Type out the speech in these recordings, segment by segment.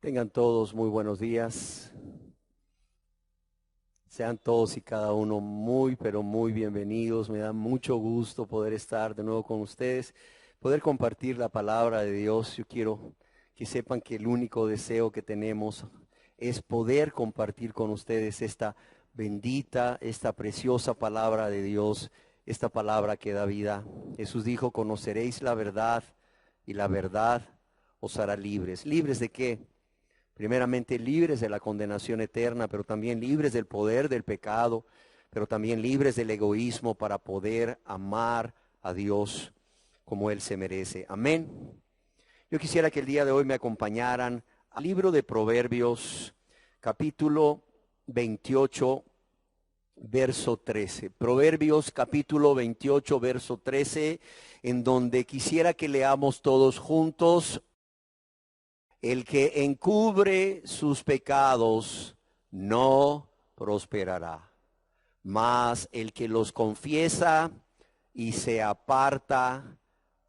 Tengan todos muy buenos días. Sean todos y cada uno muy, pero muy bienvenidos. Me da mucho gusto poder estar de nuevo con ustedes, poder compartir la palabra de Dios. Yo quiero que sepan que el único deseo que tenemos es poder compartir con ustedes esta bendita, esta preciosa palabra de Dios, esta palabra que da vida. Jesús dijo: conoceréis la verdad y la verdad os hará libres. ¿Libres de qué? Primeramente libres de la condenación eterna, pero también libres del poder del pecado, pero también libres del egoísmo para poder amar a Dios como Él se merece. Amén. Yo quisiera que el día de hoy me acompañaran al libro de Proverbios, capítulo 28, verso 13. Proverbios, capítulo 28, verso 13, en donde quisiera que leamos todos juntos. El que encubre sus pecados no prosperará, mas el que los confiesa y se aparta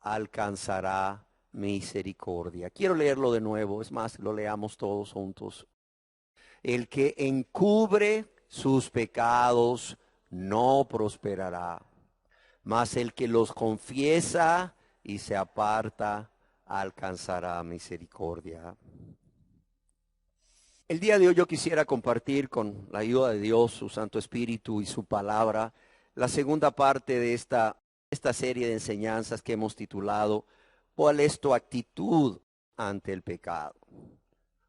alcanzará misericordia. Quiero leerlo de nuevo, es más, lo leamos todos juntos. El que encubre sus pecados no prosperará, mas el que los confiesa y se aparta alcanzará misericordia. El día de hoy yo quisiera compartir con la ayuda de Dios, su Santo Espíritu y su palabra, la segunda parte de esta serie de enseñanzas que hemos titulado ¿cuál es tu actitud ante el pecado?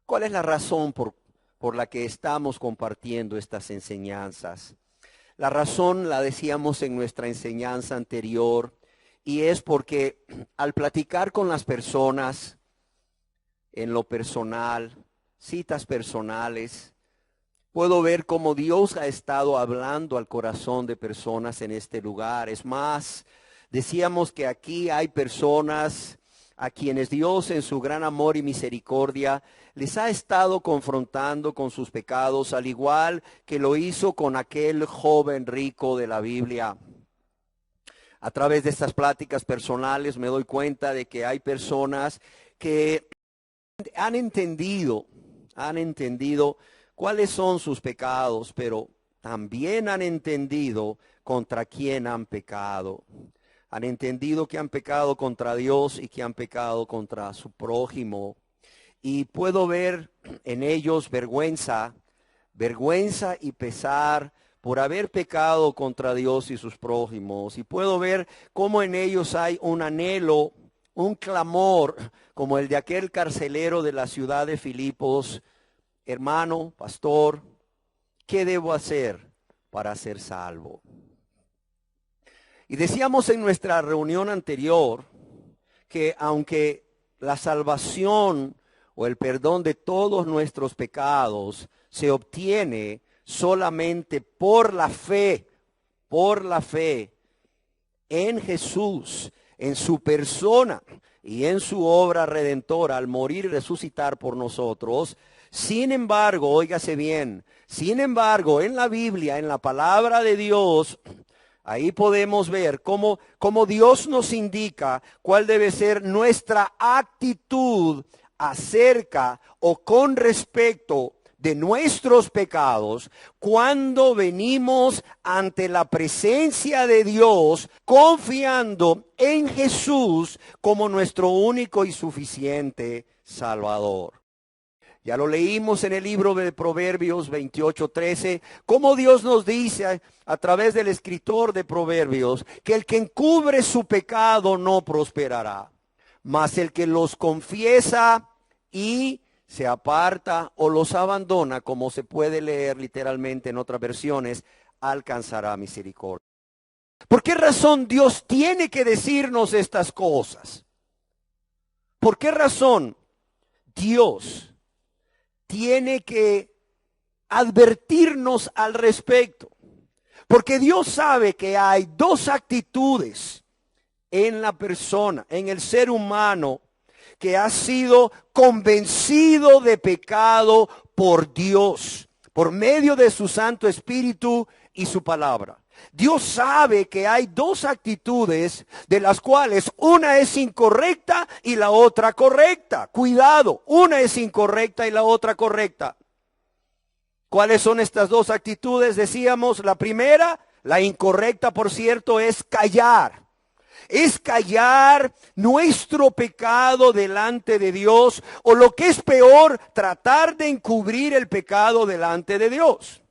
¿Cuál es la razón por la que estamos compartiendo estas enseñanzas? La razón la decíamos en nuestra enseñanza anterior, y es porque al platicar con las personas en lo personal, citas personales, puedo ver cómo Dios ha estado hablando al corazón de personas en este lugar. Es más, decíamos que aquí hay personas a quienes Dios en su gran amor y misericordia les ha estado confrontando con sus pecados, al igual que lo hizo con aquel joven rico de la Biblia. A través de estas pláticas personales me doy cuenta de que hay personas que han entendido cuáles son sus pecados, pero también han entendido contra quién han pecado. Han entendido que han pecado contra Dios y que han pecado contra su prójimo. Y puedo ver en ellos vergüenza y pesar por haber pecado contra Dios y sus prójimos. Y puedo ver cómo en ellos hay un anhelo, un clamor, como el de aquel carcelero de la ciudad de Filipos: hermano, pastor, ¿qué debo hacer para ser salvo? Y decíamos en nuestra reunión anterior que aunque la salvación o el perdón de todos nuestros pecados se obtiene solamente por la fe en Jesús, en su persona y en su obra redentora al morir y resucitar por nosotros. Sin embargo, óigase bien, en la Biblia, en la palabra de Dios, ahí podemos ver cómo Dios nos indica cuál debe ser nuestra actitud acerca o con respecto de nuestros pecados cuando venimos ante la presencia de Dios, confiando en Jesús como nuestro único y suficiente Salvador. Ya lo leímos en el libro de Proverbios 28:13, cómo Dios nos dice a través del escritor de Proverbios que el que encubre su pecado no prosperará, mas el que los confiesa y se aparta o los abandona, como se puede leer literalmente en otras versiones, alcanzará misericordia. ¿Por qué razón Dios tiene que decirnos estas cosas? ¿Por qué razón Dios tiene que advertirnos al respecto? Porque Dios sabe que hay dos actitudes en la persona, en el ser humano, que ha sido convencido de pecado por Dios, por medio de su Santo Espíritu y su palabra. Dios sabe que hay dos actitudes de las cuales una es incorrecta y la otra correcta. Cuidado, una es incorrecta y la otra correcta. ¿Cuáles son estas dos actitudes? Decíamos, la primera, la incorrecta, por cierto, es callar. Es callar nuestro pecado delante de Dios, o lo que es peor, tratar de encubrir el pecado delante de Dios.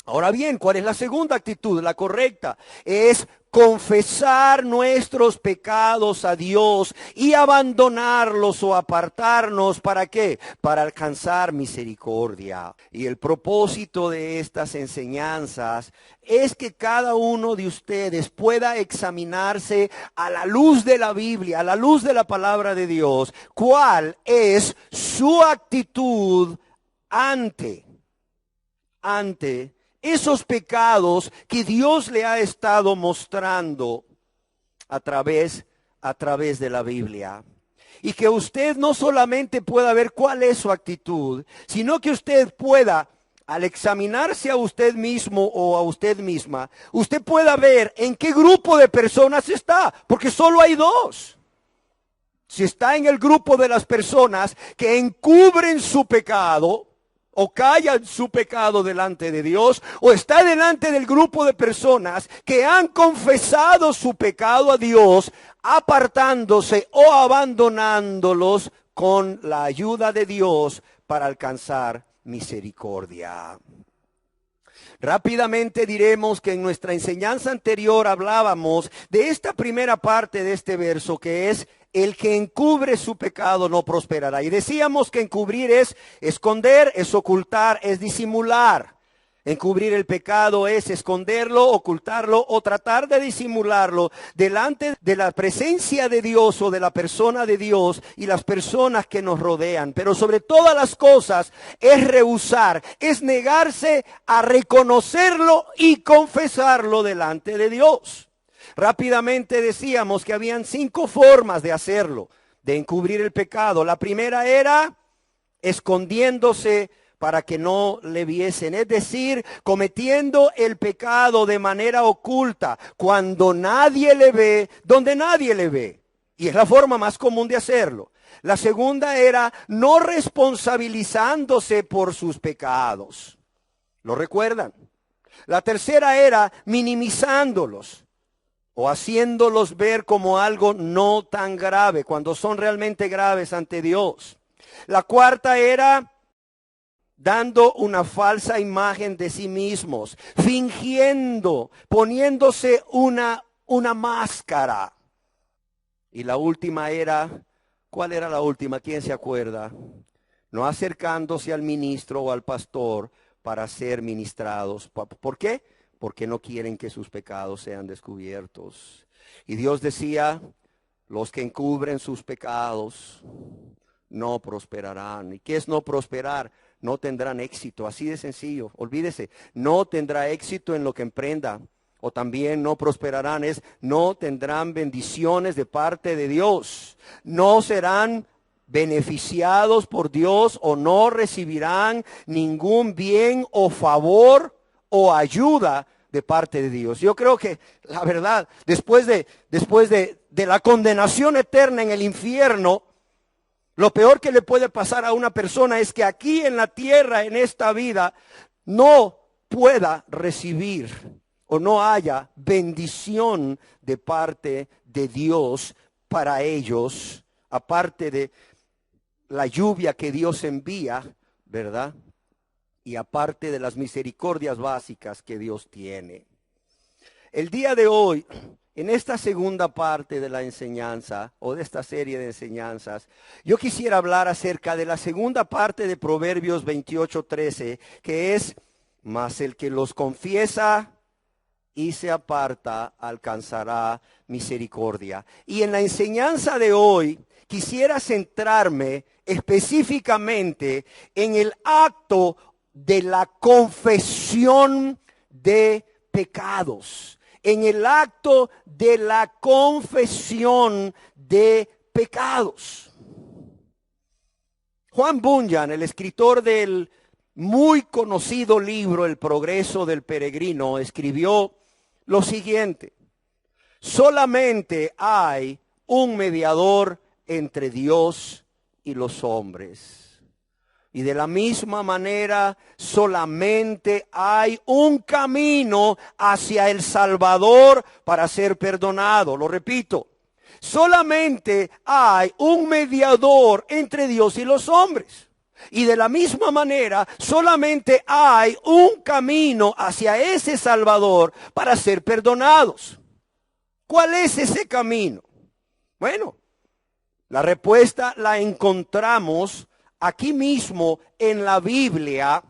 Ahora bien, ¿cuál es la segunda actitud? La correcta es confesar nuestros pecados a Dios y abandonarlos o apartarnos. ¿Para qué? Para alcanzar misericordia. Y el propósito de estas enseñanzas es que cada uno de ustedes pueda examinarse a la luz de la Biblia, a la luz de la palabra de Dios, cuál es su actitud ante esos pecados que Dios le ha estado mostrando a través de la Biblia. Y que usted no solamente pueda ver cuál es su actitud, sino que usted pueda, al examinarse a usted mismo o a usted misma, usted pueda ver en qué grupo de personas está, porque solo hay dos. Si está en el grupo de las personas que encubren su pecado, o callan su pecado delante de Dios, o está delante del grupo de personas que han confesado su pecado a Dios, apartándose o abandonándolos con la ayuda de Dios para alcanzar misericordia. Rápidamente diremos que en nuestra enseñanza anterior hablábamos de esta primera parte de este verso, que es: el que encubre su pecado no prosperará. Y decíamos que encubrir es esconder, es ocultar, es disimular. Encubrir el pecado es esconderlo, ocultarlo o tratar de disimularlo delante de la presencia de Dios o de la persona de Dios y las personas que nos rodean. Pero sobre todas las cosas es rehusar, es negarse a reconocerlo y confesarlo delante de Dios. Rápidamente decíamos que habían 5 formas de hacerlo, de encubrir el pecado. La primera era escondiéndose para que no le viesen, es decir, cometiendo el pecado de manera oculta, cuando nadie le ve, donde nadie le ve. Y es la forma más común de hacerlo. La segunda era no responsabilizándose por sus pecados. ¿Lo recuerdan? La tercera era minimizándolos, o haciéndolos ver como algo no tan grave, cuando son realmente graves ante Dios. La cuarta era dando una falsa imagen de sí mismos, fingiendo, poniéndose una máscara. Y la última era, ¿cuál era la última? ¿Quién se acuerda? No acercándose al ministro o al pastor para ser ministrados. ¿Por qué? Porque no quieren que sus pecados sean descubiertos. Y Dios decía: los que encubren sus pecados no prosperarán. ¿Y qué es no prosperar? No tendrán éxito, así de sencillo. Olvídese, no tendrá éxito en lo que emprenda. O también no prosperarán, no tendrán bendiciones de parte de Dios. No serán beneficiados por Dios, o no recibirán ningún bien o favor o ayuda de parte de Dios. Yo creo que la verdad, después de la condenación eterna en el infierno, lo peor que le puede pasar a una persona es que aquí en la tierra, en esta vida, no pueda recibir o no haya bendición de parte de Dios para ellos, aparte de la lluvia que Dios envía, ¿verdad? Y aparte de las misericordias básicas que Dios tiene. El día de hoy, en esta segunda parte de la enseñanza, o de esta serie de enseñanzas, yo quisiera hablar acerca de la segunda parte de Proverbios 28:13, que es: mas el que los confiesa y se aparta alcanzará misericordia. Y en la enseñanza de hoy quisiera centrarme específicamente en el acto de la confesión de pecados, en el acto de la confesión de pecados. Juan Bunyan, el escritor del muy conocido libro El progreso del peregrino, escribió lo siguiente: solamente hay un mediador entre Dios y los hombres. Y de la misma manera, solamente hay un camino hacia el Salvador para ser perdonado. Lo repito, solamente hay un mediador entre Dios y los hombres. Y de la misma manera, solamente hay un camino hacia ese Salvador para ser perdonados. ¿Cuál es ese camino? Bueno, la respuesta la encontramos aquí mismo en la Biblia,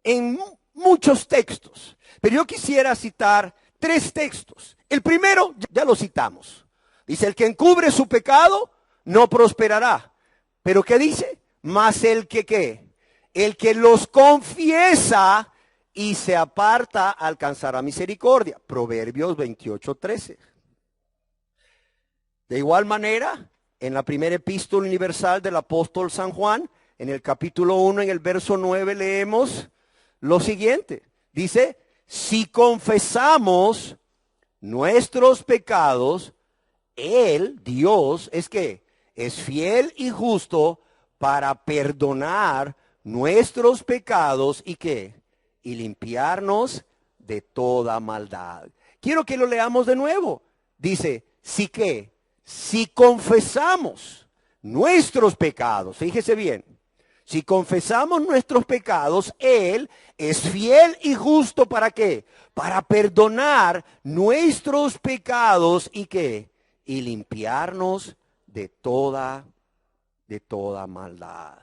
en muchos textos. Pero yo quisiera citar 3 textos. El primero, ya lo citamos. Dice: el que encubre su pecado no prosperará. ¿Pero qué dice? Mas el que ¿qué? El que los confiesa y se aparta alcanzará misericordia. Proverbios 28:13. De igual manera, en la primera epístola universal del apóstol San Juan, en el capítulo 1, en el verso 9, leemos lo siguiente. Dice: si confesamos nuestros pecados, Él, Dios, es que es fiel y justo para perdonar nuestros pecados y qué, y limpiarnos de toda maldad. Quiero que lo leamos de nuevo. Dice: sí que si confesamos nuestros pecados, fíjese bien, si confesamos nuestros pecados, Él es fiel y justo ¿para qué? Para perdonar nuestros pecados y qué, y limpiarnos de toda maldad.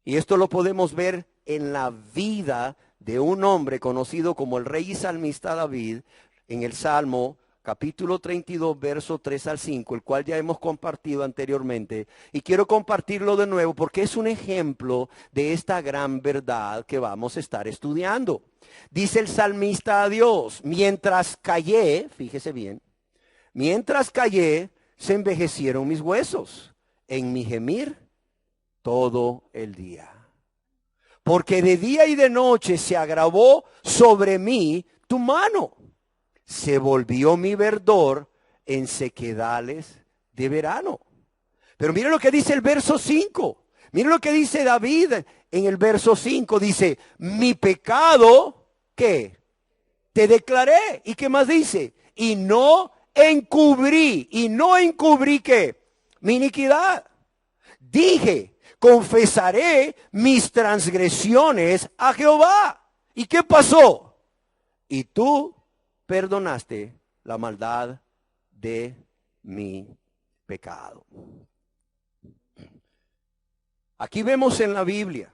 Y esto lo podemos ver en la vida de un hombre conocido como el rey y salmista David, en el Salmo capítulo 32, verso 3 al 5, el cual ya hemos compartido anteriormente. Y quiero compartirlo de nuevo porque es un ejemplo de esta gran verdad que vamos a estar estudiando. Dice el salmista a Dios: mientras callé, fíjese bien, mientras callé, se envejecieron mis huesos en mi gemir todo el día. Porque de día y de noche se agravó sobre mí tu mano. Se volvió mi verdor en sequedales de verano. Pero mire lo que dice el verso 5. Mire lo que dice David en el verso 5. Dice: mi pecado, ¿qué? Te declaré. ¿Y qué más dice? Y no encubrí. ¿Qué? Mi iniquidad. Dije: confesaré mis transgresiones a Jehová. ¿Y qué pasó? Y tú perdonaste la maldad de mi pecado. Aquí vemos en la Biblia,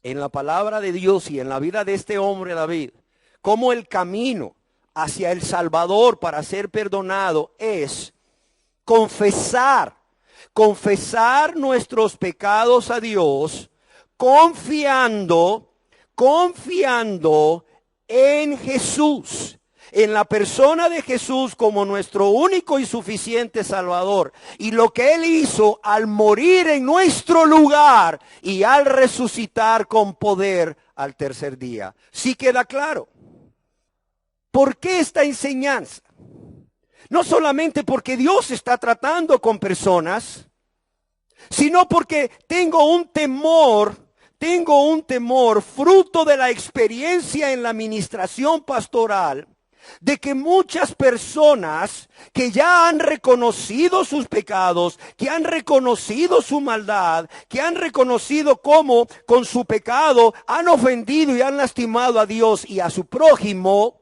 en la palabra de Dios y en la vida de este hombre David, cómo el camino hacia el Salvador para ser perdonado es confesar nuestros pecados a Dios, confiando en Jesús, en la persona de Jesús como nuestro único y suficiente Salvador, y lo que Él hizo al morir en nuestro lugar y al resucitar con poder al tercer día. ¿Sí queda claro? ¿Por qué esta enseñanza? No solamente porque Dios está tratando con personas, sino porque tengo un temor fruto de la experiencia en la administración pastoral, de que muchas personas que ya han reconocido sus pecados, que han reconocido su maldad, que han reconocido cómo con su pecado han ofendido y han lastimado a Dios y a su prójimo,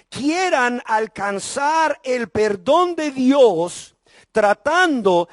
quieran alcanzar el perdón de Dios tratando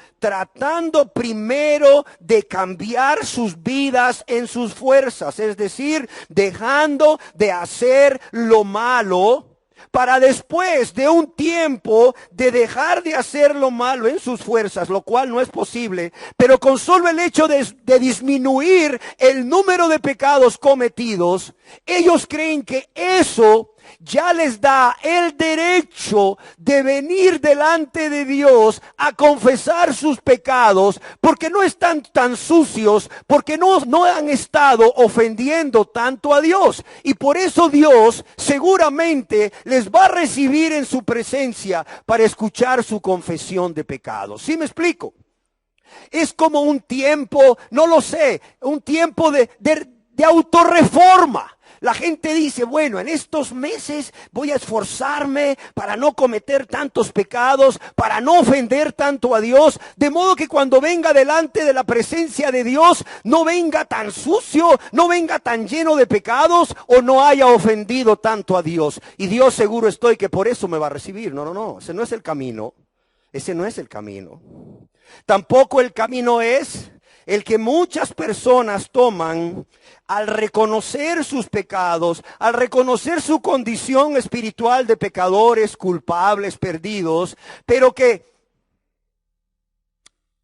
primero de cambiar sus vidas en sus fuerzas, es decir, dejando de hacer lo malo para después de un tiempo de dejar de hacer lo malo en sus fuerzas, lo cual no es posible, pero con solo el hecho de disminuir el número de pecados cometidos, ellos creen que eso ya les da el derecho de venir delante de Dios a confesar sus pecados, porque no están tan sucios, porque no han estado ofendiendo tanto a Dios. Y por eso Dios seguramente les va a recibir en su presencia para escuchar su confesión de pecados. ¿Sí me explico? Es como un tiempo, no lo sé, un tiempo de autorreforma. La gente dice, bueno, en estos meses voy a esforzarme para no cometer tantos pecados, para no ofender tanto a Dios, de modo que cuando venga delante de la presencia de Dios, no venga tan sucio, no venga tan lleno de pecados, o no haya ofendido tanto a Dios. Y Dios seguro estoy que por eso me va a recibir. No, ese no es el camino. Ese no es el camino. Tampoco el camino es el que muchas personas toman al reconocer sus pecados, al reconocer su condición espiritual de pecadores, culpables, perdidos, pero que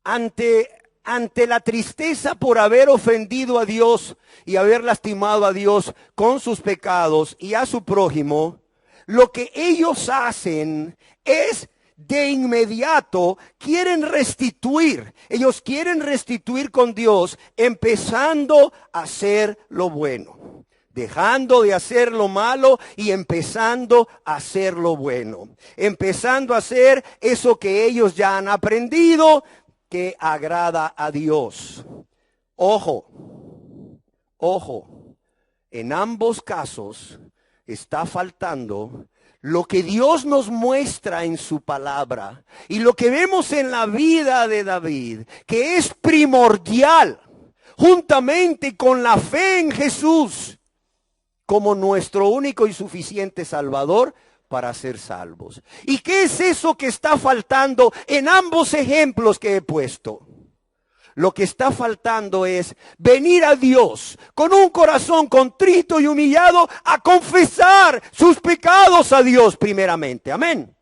ante la tristeza por haber ofendido a Dios y haber lastimado a Dios con sus pecados y a su prójimo, lo que ellos hacen es de inmediato quieren restituir. Ellos quieren restituir con Dios, empezando a hacer lo bueno, dejando de hacer lo malo y empezando a hacer lo bueno, empezando a hacer eso que ellos ya han aprendido que agrada a Dios. Ojo, en ambos casos está faltando lo que Dios nos muestra en su palabra y lo que vemos en la vida de David, que es primordial, juntamente con la fe en Jesús, como nuestro único y suficiente Salvador para ser salvos. ¿Y qué es eso que está faltando en ambos ejemplos que he puesto? Lo que está faltando es venir a Dios con un corazón contrito y humillado a confesar sus pecados a Dios primeramente. Amén.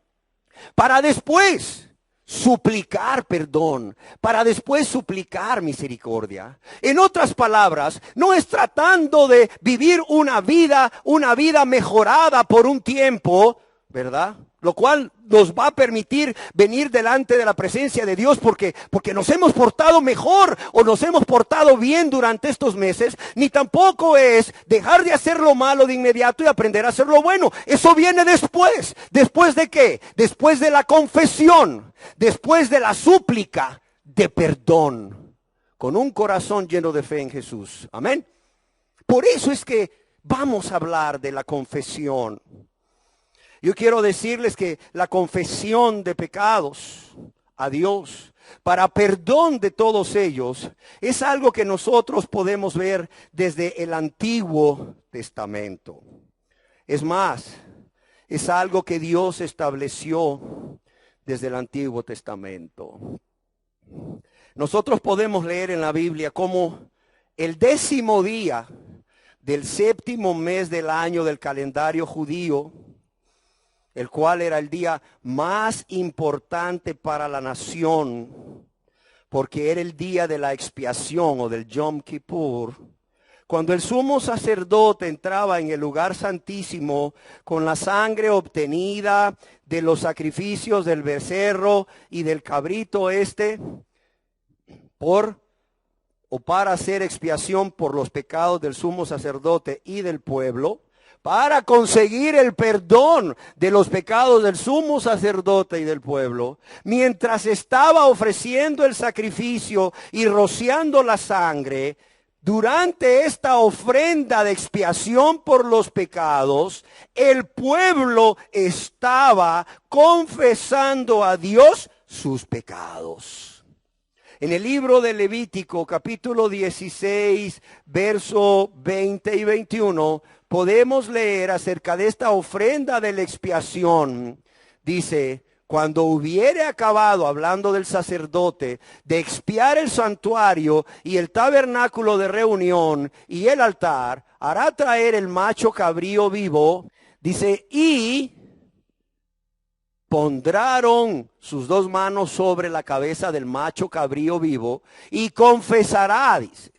Para después suplicar perdón, para después suplicar misericordia. En otras palabras, no es tratando de vivir una vida mejorada por un tiempo, ¿verdad? Lo cual nos va a permitir venir delante de la presencia de Dios porque nos hemos portado mejor o nos hemos portado bien durante estos meses, ni tampoco es dejar de hacer lo malo de inmediato y aprender a hacer lo bueno. Eso viene después. ¿Después de qué? Después de la confesión, después de la súplica de perdón, con un corazón lleno de fe en Jesús. Amén. Por eso es que vamos a hablar de la confesión. Yo quiero decirles que la confesión de pecados a Dios para perdón de todos ellos es algo que nosotros podemos ver desde el Antiguo Testamento. Es más, es algo que Dios estableció desde el Antiguo Testamento. Nosotros podemos leer en la Biblia cómo el 10º día del 7º mes del año del calendario judío, el cual era el día más importante para la nación, porque era el día de la expiación o del Yom Kippur, cuando el sumo sacerdote entraba en el lugar santísimo con la sangre obtenida de los sacrificios del becerro y del cabrito para hacer expiación por los pecados del sumo sacerdote y del pueblo, para conseguir el perdón de los pecados del sumo sacerdote y del pueblo, mientras estaba ofreciendo el sacrificio y rociando la sangre, durante esta ofrenda de expiación por los pecados, el pueblo estaba confesando a Dios sus pecados. En el libro de Levítico, capítulo 16, verso 20 y 21, podemos leer acerca de esta ofrenda de la expiación. Dice: cuando hubiere acabado, hablando del sacerdote, de expiar el santuario y el tabernáculo de reunión y el altar, hará traer el macho cabrío vivo, dice, y pondrán sus 2 manos sobre la cabeza del macho cabrío vivo y confesará, dice,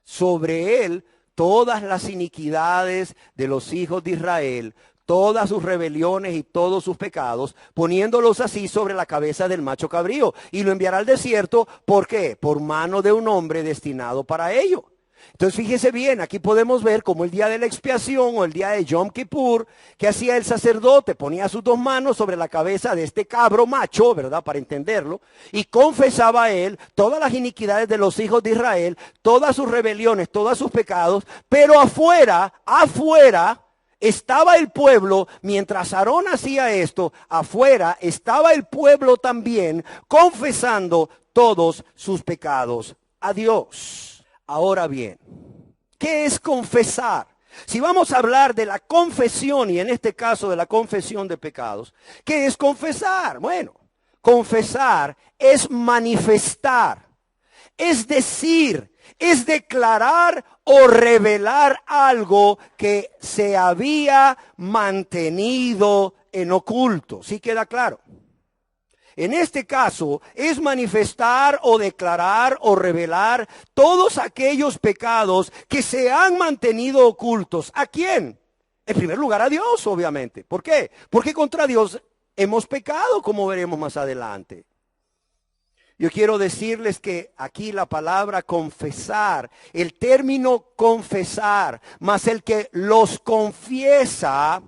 sobre él todas las iniquidades de los hijos de Israel, todas sus rebeliones y todos sus pecados, poniéndolos así sobre la cabeza del macho cabrío, y lo enviará al desierto. ¿Por qué? Por mano de un hombre destinado para ello. Entonces fíjese bien, aquí podemos ver como el día de la expiación o el día de Yom Kippur, que hacía el sacerdote, ponía sus dos manos sobre la cabeza de este cabro macho, ¿verdad? Para entenderlo, y confesaba a él todas las iniquidades de los hijos de Israel, todas sus rebeliones, todos sus pecados, pero afuera estaba el pueblo. Mientras Aarón hacía esto, afuera estaba el pueblo también confesando todos sus pecados a Dios. Ahora bien, ¿qué es confesar? Si vamos a hablar de la confesión, y en este caso de la confesión de pecados, ¿qué es confesar? Bueno, confesar es manifestar, es decir, es declarar o revelar algo que se había mantenido en oculto. ¿Sí queda claro? En este caso es manifestar o declarar o revelar todos aquellos pecados que se han mantenido ocultos. ¿A quién? En primer lugar a Dios, obviamente. ¿Por qué? Porque contra Dios hemos pecado, como veremos más adelante. Yo quiero decirles que aquí la palabra confesar, el término confesar, más el que los confiesa,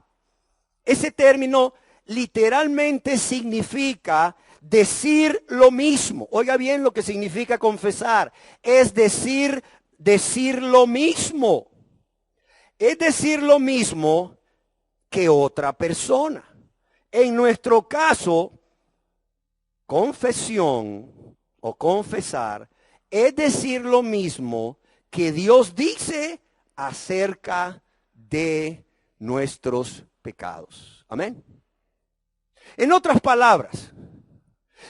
ese término literalmente significa decir lo mismo. Oiga bien lo que significa confesar. Es decir lo mismo. Es decir lo mismo que otra persona. En nuestro caso, confesión o confesar es decir lo mismo que Dios dice acerca de nuestros pecados. Amén. En otras palabras,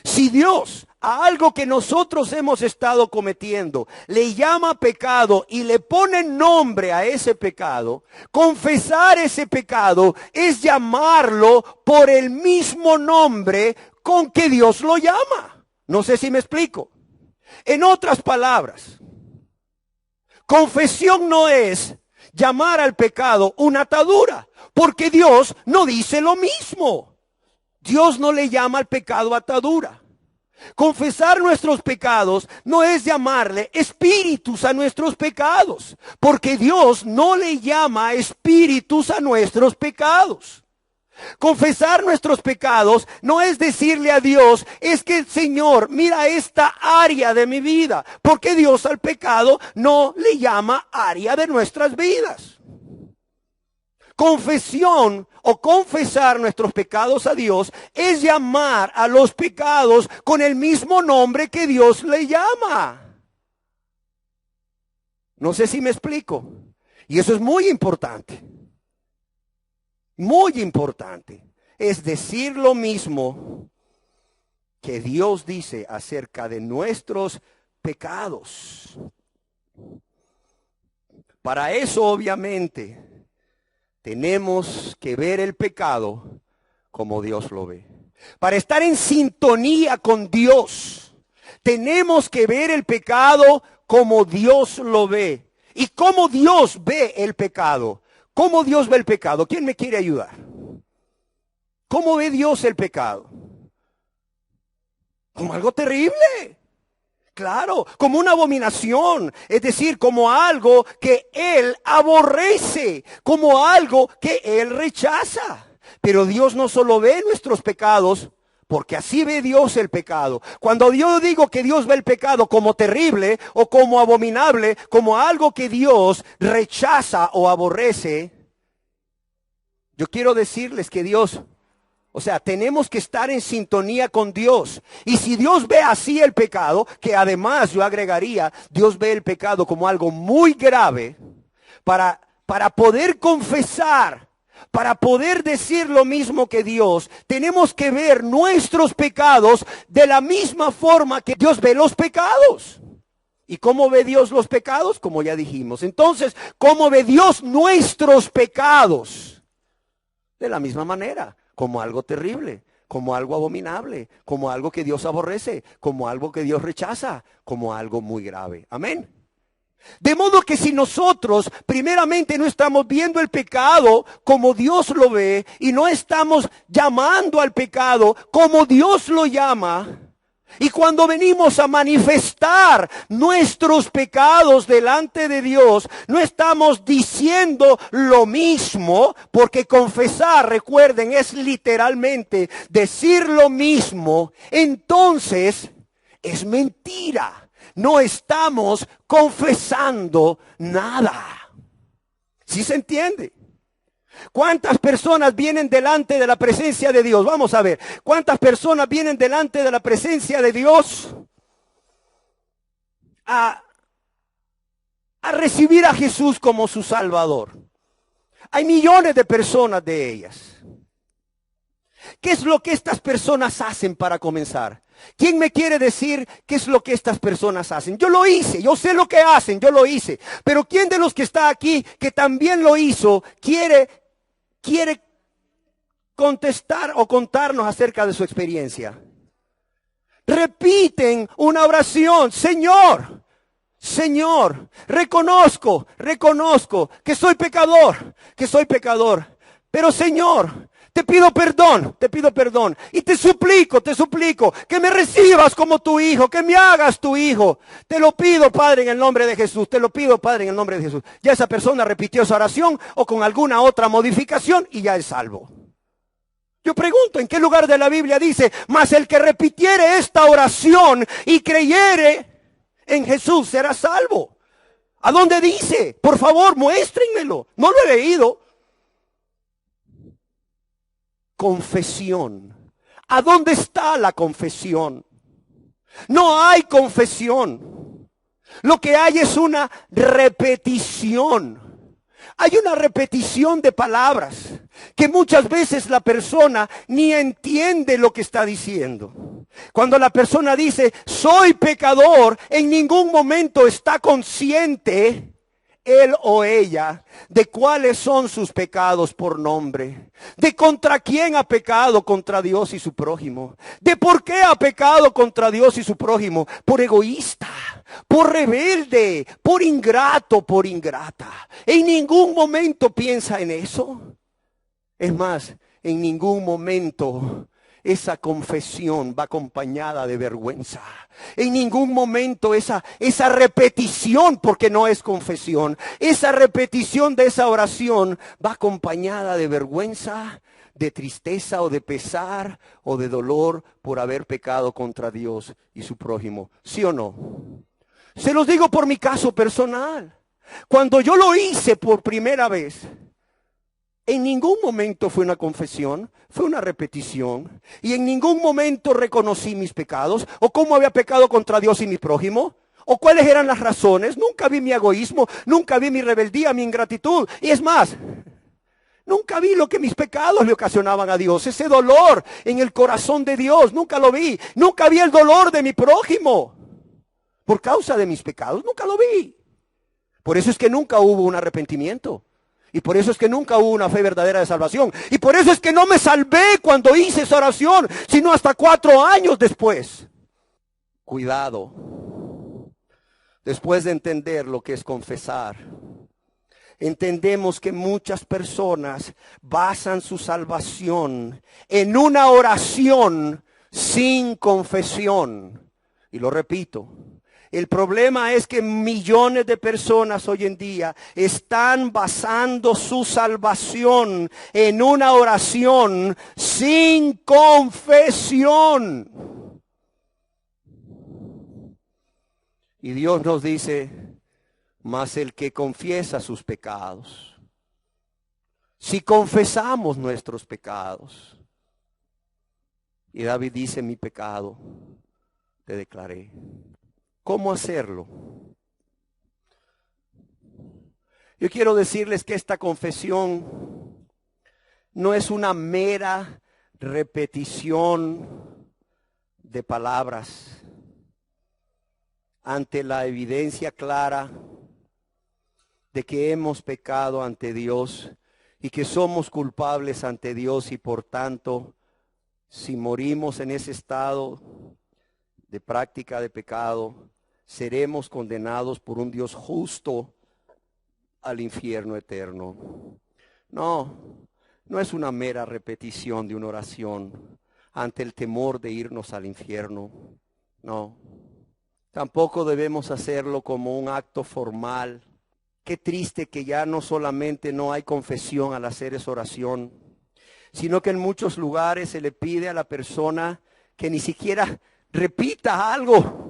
si Dios a algo que nosotros hemos estado cometiendo le llama pecado y le pone nombre a ese pecado, confesar ese pecado es llamarlo por el mismo nombre con que Dios lo llama. No sé si me explico. En otras palabras, confesión no es llamar al pecado una atadura, porque Dios no dice lo mismo. Dios no le llama al pecado atadura. Confesar nuestros pecados no es llamarle espíritus a nuestros pecados, porque Dios no le llama espíritus a nuestros pecados. Confesar nuestros pecados no es decirle a Dios, es que Señor, mira esta área de mi vida, porque Dios al pecado no le llama área de nuestras vidas. Confesión o confesar nuestros pecados a Dios es llamar a los pecados con el mismo nombre que Dios le llama. No sé si me explico. Y eso es muy importante. Muy importante. Es decir lo mismo que Dios dice acerca de nuestros pecados. Para eso, obviamente, tenemos que ver el pecado como Dios lo ve. Para estar en sintonía con Dios, tenemos que ver el pecado como Dios lo ve. ¿Y cómo Dios ve el pecado? ¿Cómo Dios ve el pecado? ¿Quién me quiere ayudar? ¿Cómo ve Dios el pecado? Como algo terrible. Claro, como una abominación, es decir, como algo que Él aborrece, como algo que Él rechaza. Pero Dios no solo ve nuestros pecados, porque así ve Dios el pecado. Cuando yo digo que Dios ve el pecado como terrible o como abominable, como algo que Dios rechaza o aborrece, yo quiero decirles que Dios... O sea, tenemos que estar en sintonía con Dios. Y si Dios ve así el pecado, que además yo agregaría, Dios ve el pecado como algo muy grave, para poder confesar, para poder decir lo mismo que Dios, tenemos que ver nuestros pecados de la misma forma que Dios ve los pecados. ¿Y cómo ve Dios los pecados? Como ya dijimos. Entonces, ¿cómo ve Dios nuestros pecados? De la misma manera. Como algo terrible, como algo abominable, como algo que Dios aborrece, como algo que Dios rechaza, como algo muy grave. Amén. De modo que si nosotros primeramente no estamos viendo el pecado como Dios lo ve y no estamos llamando al pecado como Dios lo llama, y cuando venimos a manifestar nuestros pecados delante de Dios, no estamos diciendo lo mismo, porque confesar, recuerden, es literalmente decir lo mismo, entonces es mentira. No estamos confesando nada. ¿Sí se entiende? ¿Cuántas personas vienen delante de la presencia de Dios? Vamos a ver. ¿Cuántas personas vienen delante de la presencia de Dios a recibir a Jesús como su Salvador? Hay millones de personas de ellas. ¿Qué es lo que estas personas hacen para comenzar? ¿Quién me quiere decir qué es lo que estas personas hacen? Yo lo hice, yo sé lo que hacen, yo lo hice. Pero ¿quién de los que está aquí, que también lo hizo, quiere contestar o contarnos acerca de su experiencia? Repiten una oración: Señor, reconozco que soy pecador, pero Señor, te pido perdón, y te suplico que me recibas como tu hijo, que me hagas tu hijo. Te lo pido, Padre, en el nombre de Jesús, Ya esa persona repitió esa oración o con alguna otra modificación y ya es salvo. Yo pregunto, ¿en qué lugar de la Biblia dice: mas el que repitiere esta oración y creyere en Jesús será salvo? ¿A dónde dice? Por favor, muéstrenmelo. No lo he leído. Confesión. ¿A dónde está la confesión? No hay confesión. Lo que hay es una repetición. Hay una repetición de palabras que muchas veces la persona ni entiende lo que está diciendo. Cuando la persona dice soy pecador, en ningún momento está consciente él o ella de cuáles son sus pecados por nombre, de contra quién ha pecado contra Dios y su prójimo, de por qué ha pecado contra Dios y su prójimo: por egoísta, por rebelde, por ingrato, por ingrata. En ningún momento piensa en eso. Es más, en ningún momento esa confesión va acompañada de vergüenza. En ningún momento esa repetición, porque no es confesión, esa repetición de esa oración va acompañada de vergüenza, de tristeza o de pesar o de dolor por haber pecado contra Dios y su prójimo. ¿Sí o no? Se los digo por mi caso personal. Cuando yo lo hice por primera vez, en ningún momento fue una confesión, fue una repetición. Y en ningún momento reconocí mis pecados, o cómo había pecado contra Dios y mi prójimo, o cuáles eran las razones. Nunca vi mi egoísmo, nunca vi mi rebeldía, mi ingratitud. Y es más, nunca vi lo que mis pecados le ocasionaban a Dios. Ese dolor en el corazón de Dios, nunca lo vi. Nunca vi el dolor de mi prójimo por causa de mis pecados, nunca lo vi. Por eso es que nunca hubo un arrepentimiento. Y por eso es que nunca hubo una fe verdadera de salvación. Y por eso es que no me salvé cuando hice esa oración, sino hasta 4 años después. Cuidado. Después de entender lo que es confesar, entendemos que muchas personas basan su salvación en una oración sin confesión. Y lo repito. El problema es que millones de personas hoy en día están basando su salvación en una oración sin confesión. Y Dios nos dice: mas el que confiesa sus pecados. Si confesamos nuestros pecados. Y David dice: mi pecado te declaré. ¿Cómo hacerlo? Yo quiero decirles que esta confesión no es una mera repetición de palabras ante la evidencia clara de que hemos pecado ante Dios y que somos culpables ante Dios, y por tanto, si morimos en ese estado de práctica de pecado, seremos condenados por un Dios justo al infierno eterno. No, no es una mera repetición de una oración ante el temor de irnos al infierno. No, tampoco debemos hacerlo como un acto formal. Qué triste que ya no solamente no hay confesión al hacer esa oración, sino que en muchos lugares se le pide a la persona que ni siquiera repita algo.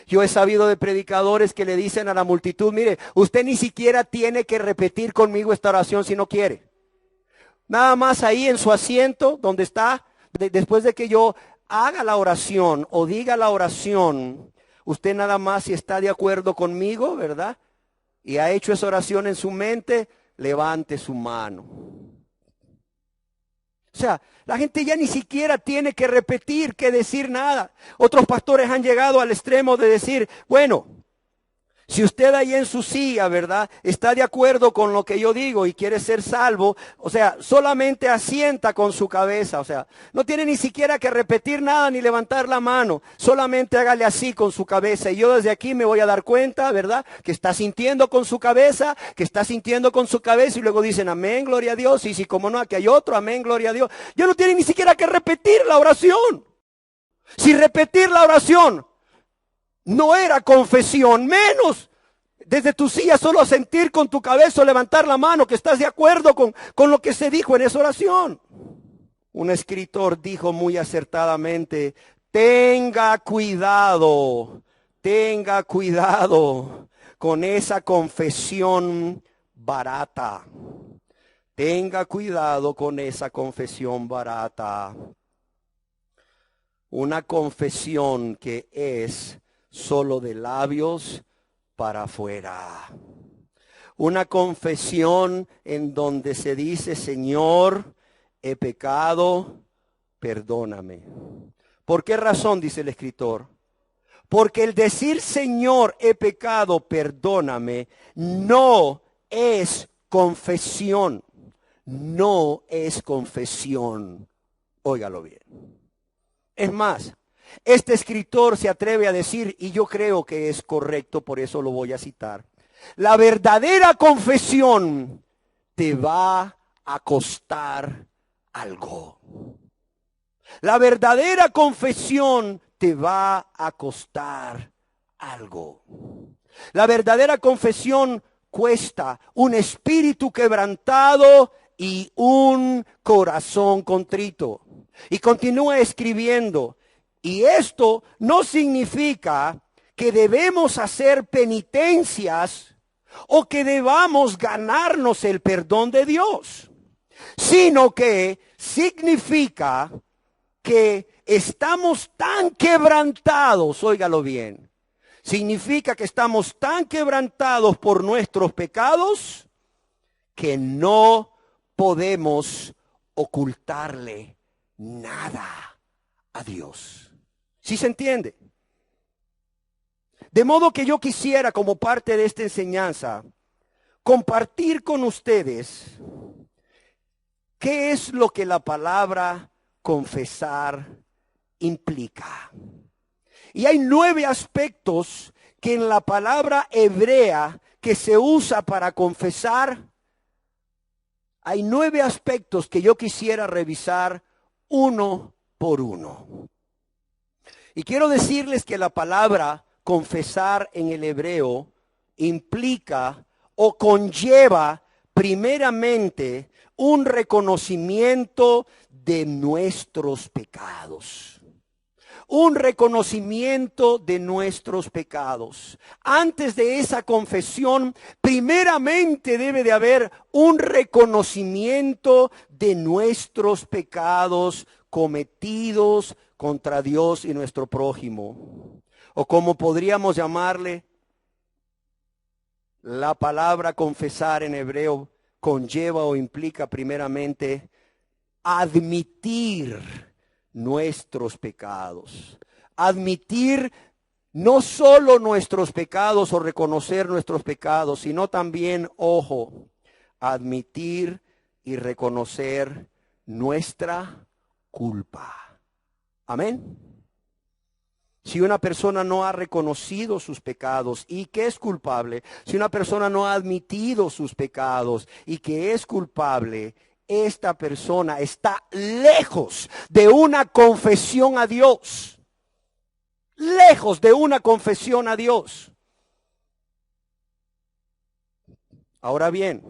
Yo he sabido de predicadores que le dicen a la multitud, mire, usted ni siquiera tiene que repetir conmigo esta oración si no quiere. Nada más ahí en su asiento donde está, después de que yo haga la oración o diga la oración, usted nada más si está de acuerdo conmigo, ¿verdad? Y ha hecho esa oración en su mente, levante su mano. O sea, la gente ya ni siquiera tiene que repetir, que decir nada. Otros pastores han llegado al extremo de decir, bueno, si usted ahí en su silla, ¿verdad?, está de acuerdo con lo que yo digo y quiere ser salvo, o sea, solamente asienta con su cabeza, o sea, no tiene ni siquiera que repetir nada ni levantar la mano, solamente hágale así con su cabeza y yo desde aquí me voy a dar cuenta, ¿verdad?, que está sintiendo con su cabeza, y luego dicen amén, gloria a Dios, y si como no, aquí hay otro, amén, gloria a Dios. Ya no tiene ni siquiera que repetir la oración. Si repetir la oración no era confesión, menos desde tu silla solo sentir con tu cabeza o levantar la mano que estás de acuerdo con lo que se dijo en esa oración. Un escritor dijo muy acertadamente, tenga cuidado con esa confesión barata. Tenga cuidado con esa confesión barata. Una confesión que es solo de labios para afuera. Una confesión en donde se dice, Señor, he pecado, perdóname. ¿Por qué razón? Dice el escritor. Porque el decir, Señor, he pecado, perdóname, no es confesión. No es confesión. Óigalo bien. Es más, este escritor se atreve a decir, y yo creo que es correcto, por eso lo voy a citar. La verdadera confesión te va a costar algo. La verdadera confesión te va a costar algo. La verdadera confesión cuesta un espíritu quebrantado y un corazón contrito. Y continúa escribiendo. Y esto no significa que debemos hacer penitencias o que debamos ganarnos el perdón de Dios, sino que significa que estamos tan quebrantados, óigalo bien, significa que estamos tan quebrantados por nuestros pecados que no podemos ocultarle nada a Dios. ¿Sí se entiende? De modo que yo quisiera, como parte de esta enseñanza, compartir con ustedes qué es lo que la palabra confesar implica. Y hay 9 aspectos que en la palabra hebrea que se usa para confesar, hay 9 aspectos que yo quisiera revisar uno por uno. Y quiero decirles que la palabra confesar en el hebreo implica o conlleva primeramente un reconocimiento de nuestros pecados. Un reconocimiento de nuestros pecados. Antes de esa confesión, primeramente debe de haber un reconocimiento de nuestros pecados cometidos contra Dios y nuestro prójimo. O como podríamos llamarle, la palabra confesar en hebreo conlleva o implica primeramente admitir nuestros pecados. Admitir no solo nuestros pecados o reconocer nuestros pecados, sino también, ojo, admitir y reconocer nuestra culpa. Amén. Si una persona no ha reconocido sus pecados y que es culpable, si una persona no ha admitido sus pecados y que es culpable, esta persona está lejos de una confesión a Dios. Lejos de una confesión a Dios. Ahora bien,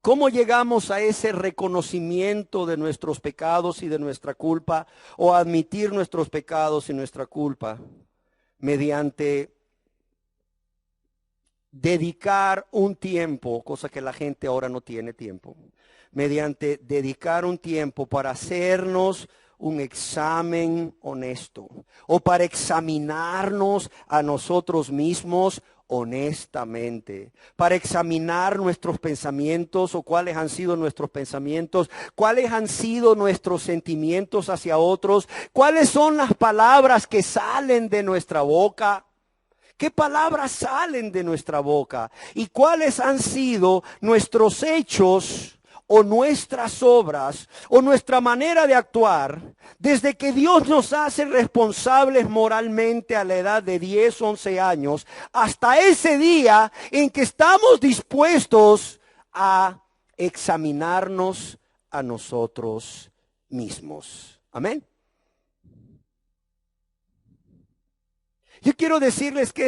¿cómo llegamos a ese reconocimiento de nuestros pecados y de nuestra culpa, o a admitir nuestros pecados y nuestra culpa? Mediante dedicar un tiempo, cosa que la gente ahora no tiene tiempo, mediante dedicar un tiempo para hacernos un examen honesto, o para examinarnos a nosotros mismos honestamente, para examinar nuestros pensamientos, o cuáles han sido nuestros pensamientos, cuáles han sido nuestros sentimientos hacia otros, cuáles son las palabras que salen de nuestra boca, qué palabras salen de nuestra boca, y cuáles han sido nuestros hechos o nuestras obras o nuestra manera de actuar desde que Dios nos hace responsables moralmente a la edad de 10, 11 años hasta ese día en que estamos dispuestos a examinarnos a nosotros mismos. Amén. Yo quiero decirles que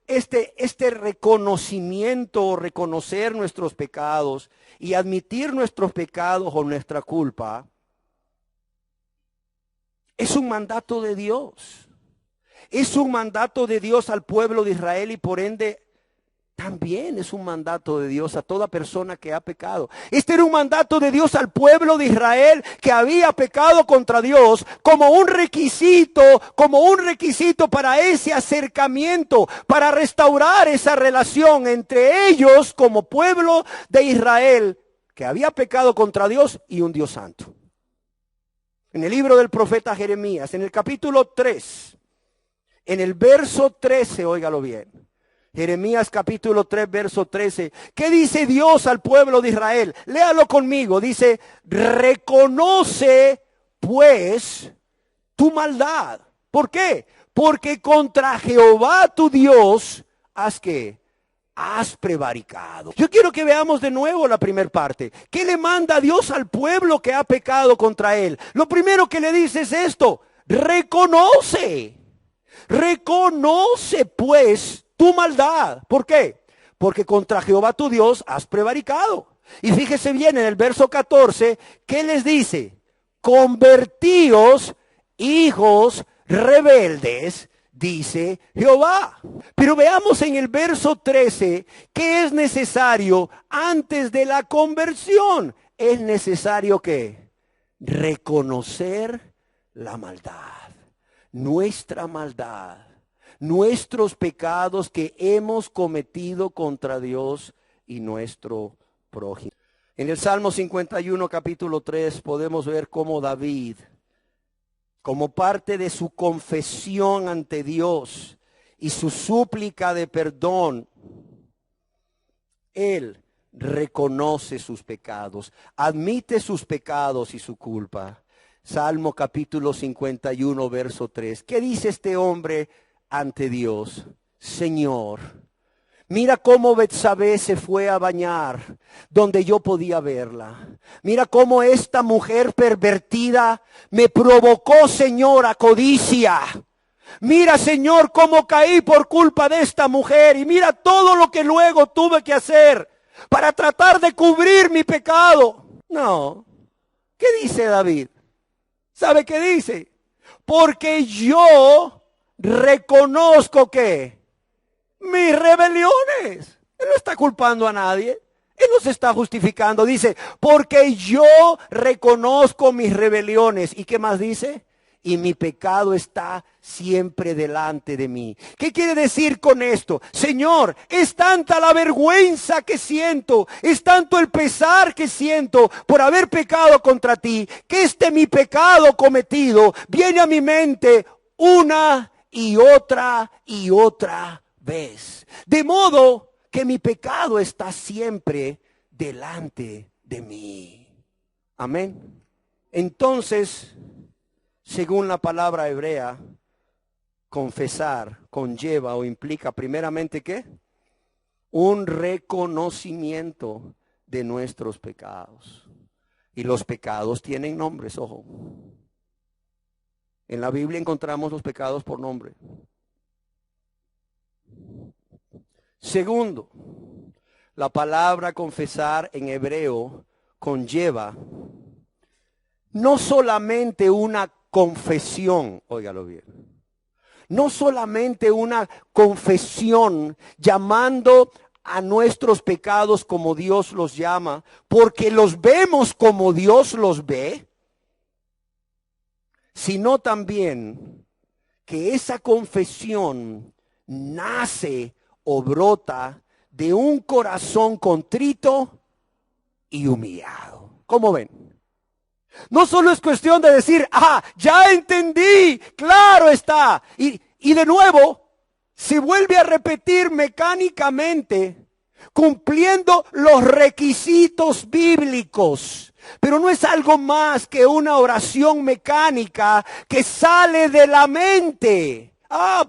este reconocimiento o reconocer nuestros pecados y admitir nuestros pecados o nuestra culpa es un mandato de Dios. Es un mandato de Dios al pueblo de Israel, y por ende también es un mandato de Dios a toda persona que ha pecado. Este era un mandato de Dios al pueblo de Israel que había pecado contra Dios, como un requisito para ese acercamiento, para restaurar esa relación entre ellos como pueblo de Israel que había pecado contra Dios y un Dios santo. En el libro del profeta Jeremías, en el capítulo 3, en el verso 13, óigalo bien. Jeremías capítulo 3, verso 13. ¿Qué dice Dios al pueblo de Israel? Léalo conmigo. Dice, reconoce pues tu maldad. ¿Por qué? Porque contra Jehová tu Dios has prevaricado. Yo quiero que veamos de nuevo la primera parte. ¿Qué le manda Dios al pueblo que ha pecado contra él? Lo primero que le dice es esto: reconoce. Reconoce pues tu maldad. ¿Por qué? Porque contra Jehová tu Dios has prevaricado. Y fíjese bien en el verso 14, ¿qué les dice? Convertíos, hijos rebeldes, dice Jehová. Pero veamos en el verso 13, ¿qué es necesario antes de la conversión? Es necesario que reconocer la maldad, nuestra maldad, nuestros pecados que hemos cometido contra Dios y nuestro prójimo. En el Salmo 51, capítulo 3, podemos ver cómo David, como parte de su confesión ante Dios y su súplica de perdón, él reconoce sus pecados, admite sus pecados y su culpa. Salmo capítulo 51, verso 3. ¿Qué dice este hombre ante Dios? Señor, mira cómo Betsabé se fue a bañar donde yo podía verla. Mira cómo esta mujer pervertida me provocó, Señor, a codicia. Mira, Señor, cómo caí por culpa de esta mujer. Y mira todo lo que luego tuve que hacer para tratar de cubrir mi pecado. No. ¿Qué dice David? ¿Sabe qué dice? Porque yo reconozco que mis rebeliones. Él no está culpando a nadie. Él no se está justificando. Dice, porque yo reconozco mis rebeliones. ¿Y qué más dice? Y mi pecado está siempre delante de mí. ¿Qué quiere decir con esto? Señor, es tanta la vergüenza que siento, es tanto el pesar que siento por haber pecado contra ti, que mi pecado cometido viene a mi mente una y otra vez. De modo que mi pecado está siempre delante de mí. Amén. Entonces, según la palabra hebrea, confesar conlleva o implica primeramente ¿qué? Un reconocimiento de nuestros pecados. Y los pecados tienen nombres, ojo. En la Biblia encontramos los pecados por nombre. Segundo, la palabra confesar en hebreo conlleva no solamente una confesión, óigalo bien, no solamente una confesión llamando a nuestros pecados como Dios los llama, porque los vemos como Dios los ve, sino también que esa confesión nace o brota de un corazón contrito y humillado. ¿Cómo ven? No solo es cuestión de decir, ya entendí, claro está. Y de nuevo, se vuelve a repetir mecánicamente, cumpliendo los requisitos bíblicos. Pero no es algo más que una oración mecánica que sale de la mente.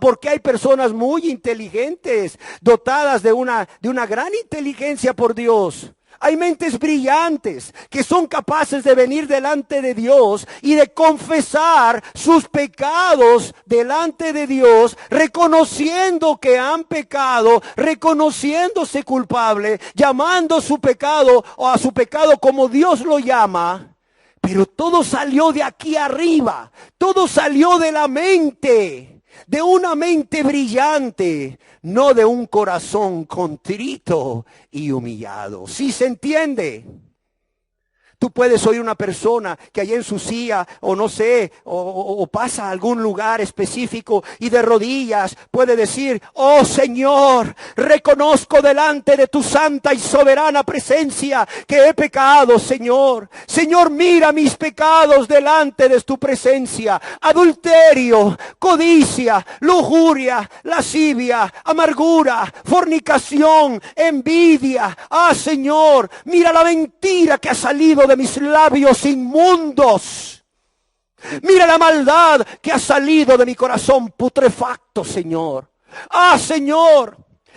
Porque hay personas muy inteligentes, dotadas de una gran inteligencia por Dios. Hay mentes brillantes que son capaces de venir delante de Dios y de confesar sus pecados delante de Dios, reconociendo que han pecado, reconociéndose culpable, llamando su pecado o a su pecado como Dios lo llama. Pero todo salió de aquí arriba, todo salió de la mente. De una mente brillante, no de un corazón contrito y humillado. ¿Sí se entiende? Tú puedes oír una persona que allá en su silla, o no sé, o pasa a algún lugar específico y de rodillas puede decir, oh Señor, reconozco delante de tu santa y soberana presencia que he pecado, Señor. Señor, mira mis pecados delante de tu presencia. Adulterio, codicia, lujuria, lascivia, amargura, fornicación, envidia. Señor, mira la mentira que ha salido de mis labios inmundos. Mira la maldad que ha salido de mi corazón putrefacto, Señor. Señor,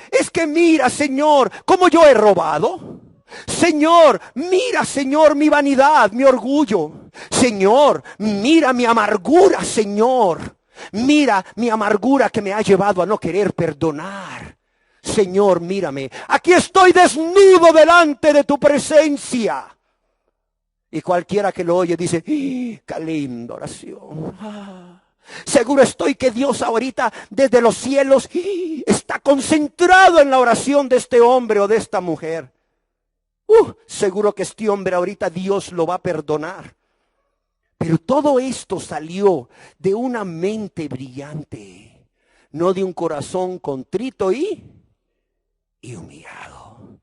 es que mira, Señor, cómo yo he robado. Señor, mira, Señor, mi vanidad, mi orgullo. Señor, mira mi amargura, Señor. Mira mi amargura que me ha llevado a no querer perdonar. Señor, mírame. Aquí estoy desnudo delante de tu presencia. Y cualquiera que lo oye dice, qué linda oración. Seguro estoy que Dios ahorita desde los cielos está concentrado en la oración de este hombre o de esta mujer. Seguro que este hombre ahorita Dios lo va a perdonar. Pero todo esto salió de una mente brillante, no de un corazón contrito y humillado.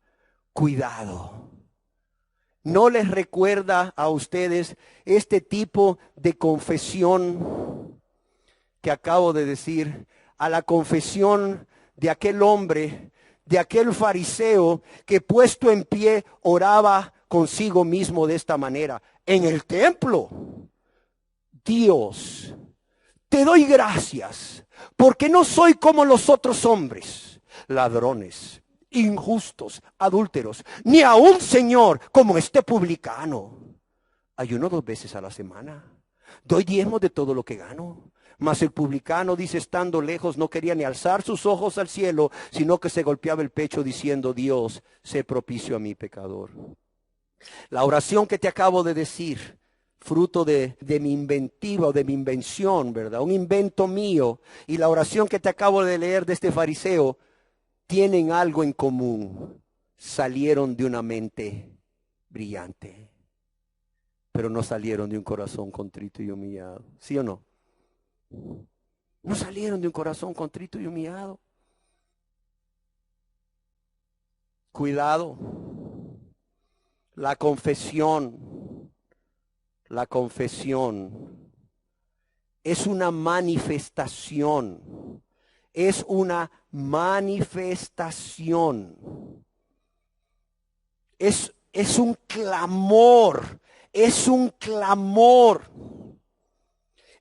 Cuidado. ¿No les recuerda a ustedes este tipo de confesión que acabo de decir? A la confesión de aquel hombre, de aquel fariseo que puesto en pie oraba consigo mismo de esta manera. En el templo, Dios, te doy gracias porque no soy como los otros hombres, ladrones, injustos, adúlteros, ni aún, Señor, como este publicano. Ayuno 2 veces a la semana, doy diezmos de todo lo que gano. Mas el publicano, dice, estando lejos, no quería ni alzar sus ojos al cielo, sino que se golpeaba el pecho diciendo, Dios, sé propicio a mi pecador. La oración que te acabo de decir, fruto de mi inventiva o de mi invención, ¿verdad? Un invento mío, y la oración que te acabo de leer de este fariseo, tienen algo en común. Salieron de una mente brillante, pero no salieron de un corazón contrito y humillado. ¿Sí o no? No salieron de un corazón contrito y humillado. Cuidado. La confesión es una manifestación. Es una manifestación. Es un clamor. Es un clamor.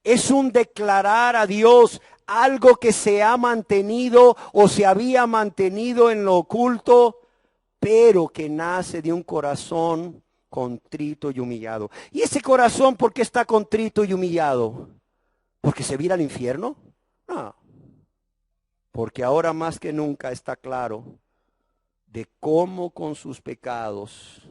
Es un declarar a Dios algo que se ha mantenido o se había mantenido en lo oculto, pero que nace de un corazón contrito y humillado. ¿Y ese corazón por qué está contrito y humillado? ¿Porque se vira al infierno? No. Porque ahora más que nunca está claro de cómo con sus pecados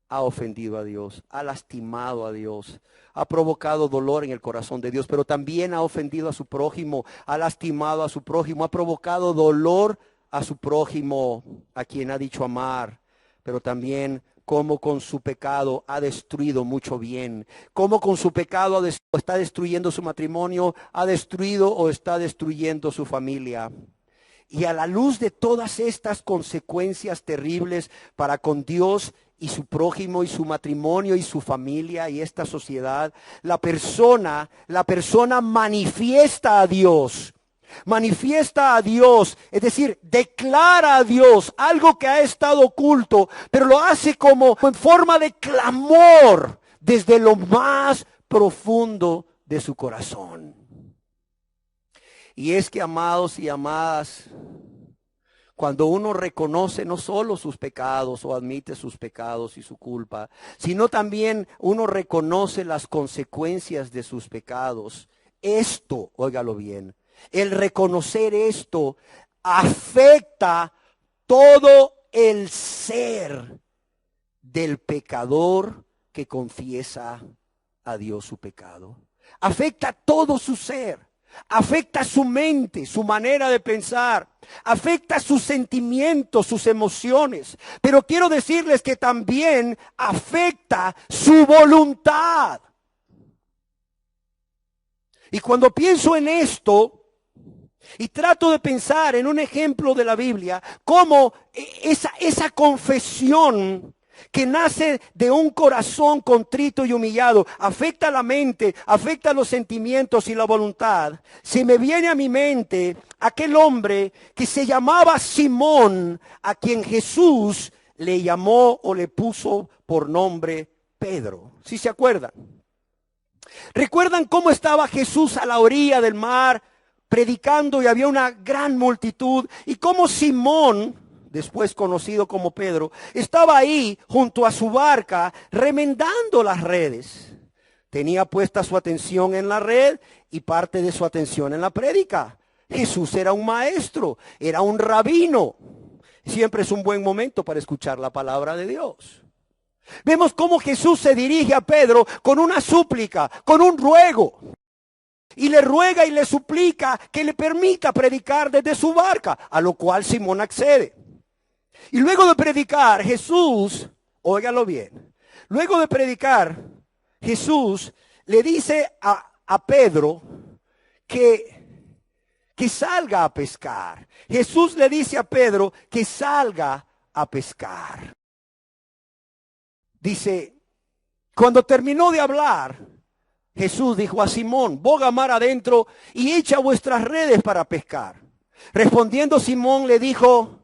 ha ofendido a Dios, ha lastimado a Dios, ha provocado dolor en el corazón de Dios, pero también ha ofendido a su prójimo, ha lastimado a su prójimo, ha provocado dolor a su prójimo, a quien ha dicho amar, pero también cómo con su pecado ha destruido mucho bien, cómo con su pecado está destruyendo su matrimonio, ha destruido o está destruyendo su familia. Y a la luz de todas estas consecuencias terribles para con Dios y su prójimo y su matrimonio y su familia y esta sociedad, la persona manifiesta a Dios. Manifiesta a Dios, es decir, declara a Dios algo que ha estado oculto, pero lo hace como en forma de clamor desde lo más profundo de su corazón. Y es que, amados y amadas, cuando uno reconoce no solo sus pecados o admite sus pecados y su culpa, sino también uno reconoce las consecuencias de sus pecados, esto, óigalo bien, el reconocer esto afecta todo el ser del pecador que confiesa a Dios su pecado. Afecta todo su ser. Afecta su mente, su manera de pensar, afecta sus sentimientos, sus emociones. Pero quiero decirles que también afecta su voluntad. Y cuando pienso en esto y trato de pensar en un ejemplo de la Biblia, cómo esa confesión que nace de un corazón contrito y humillado, afecta la mente, afecta los sentimientos y la voluntad. Se me viene a mi mente aquel hombre que se llamaba Simón, a quien Jesús le llamó o le puso por nombre Pedro. ¿Sí se acuerdan? ¿Recuerdan cómo estaba Jesús a la orilla del mar predicando y había una gran multitud? Y cómo Simón, después conocido como Pedro, estaba ahí junto a su barca remendando las redes. Tenía puesta su atención en la red y parte de su atención en la prédica. Jesús era un maestro, era un rabino. Siempre es un buen momento para escuchar la palabra de Dios. Vemos cómo Jesús se dirige a Pedro con una súplica, con un ruego. Y le ruega y le suplica que le permita predicar desde su barca, a lo cual Simón accede. Y luego de predicar, Jesús, óigalo bien, luego de predicar, Jesús le dice a Pedro que salga a pescar. Jesús le dice a Pedro que salga a pescar. Dice, cuando terminó de hablar, Jesús dijo a Simón, boga mar adentro y echa vuestras redes para pescar. Respondiendo Simón le dijo,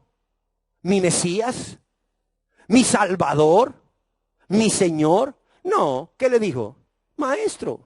¿mi Mesías? ¿Mi Salvador? ¿Mi Señor? No, ¿qué le dijo? Maestro.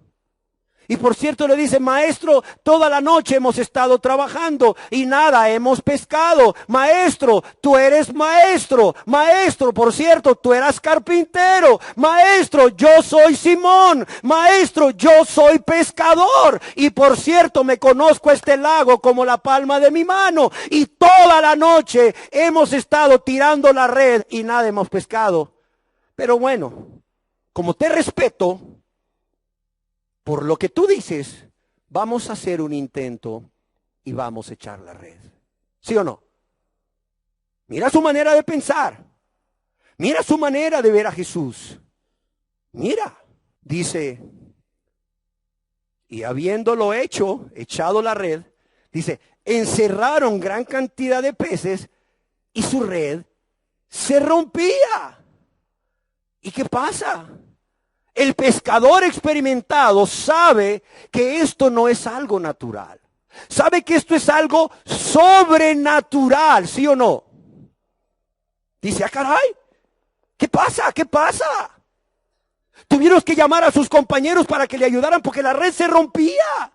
Y por cierto le dice, maestro, toda la noche hemos estado trabajando y nada hemos pescado. Maestro, tú eres maestro. Maestro, por cierto, tú eras carpintero. Maestro, yo soy Simón. Maestro, yo soy pescador. Y por cierto, me conozco este lago como la palma de mi mano. Y toda la noche hemos estado tirando la red y nada hemos pescado. Pero bueno, como te respeto, por lo que tú dices, vamos a hacer un intento y vamos a echar la red. ¿Sí o no? Mira su manera de pensar. Mira su manera de ver a Jesús. Mira, dice, y habiéndolo hecho, echado la red, dice, encerraron gran cantidad de peces y su red se rompía. ¿Y qué pasa? El pescador experimentado sabe que esto no es algo natural. Sabe que esto es algo sobrenatural, ¿sí o no? Dice, ah, caray, ¿qué pasa? ¿Qué pasa? Tuvieron que llamar a sus compañeros para que le ayudaran porque la red se rompía.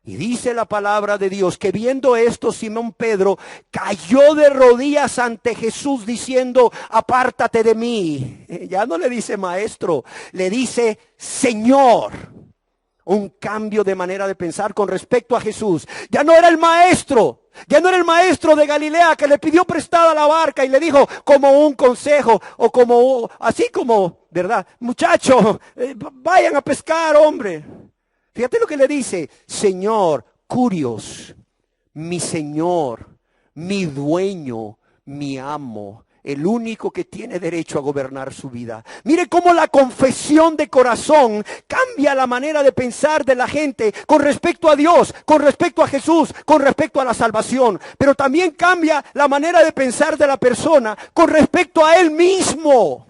Y dice la palabra de Dios que viendo esto, Simón Pedro cayó de rodillas ante Jesús diciendo, apártate de mí. Ya no le dice maestro, le dice Señor. Un cambio de manera de pensar con respecto a Jesús. Ya no era el maestro. Ya no era el maestro de Galilea que le pidió prestada la barca y le dijo como un consejo o como, así como, ¿verdad? Muchachos, vayan a pescar, hombre. Fíjate lo que le dice, Señor, curios, mi Señor, mi dueño, mi amo, el único que tiene derecho a gobernar su vida. Mire cómo la confesión de corazón cambia la manera de pensar de la gente con respecto a Dios, con respecto a Jesús, con respecto a la salvación. Pero también cambia la manera de pensar de la persona con respecto a él mismo.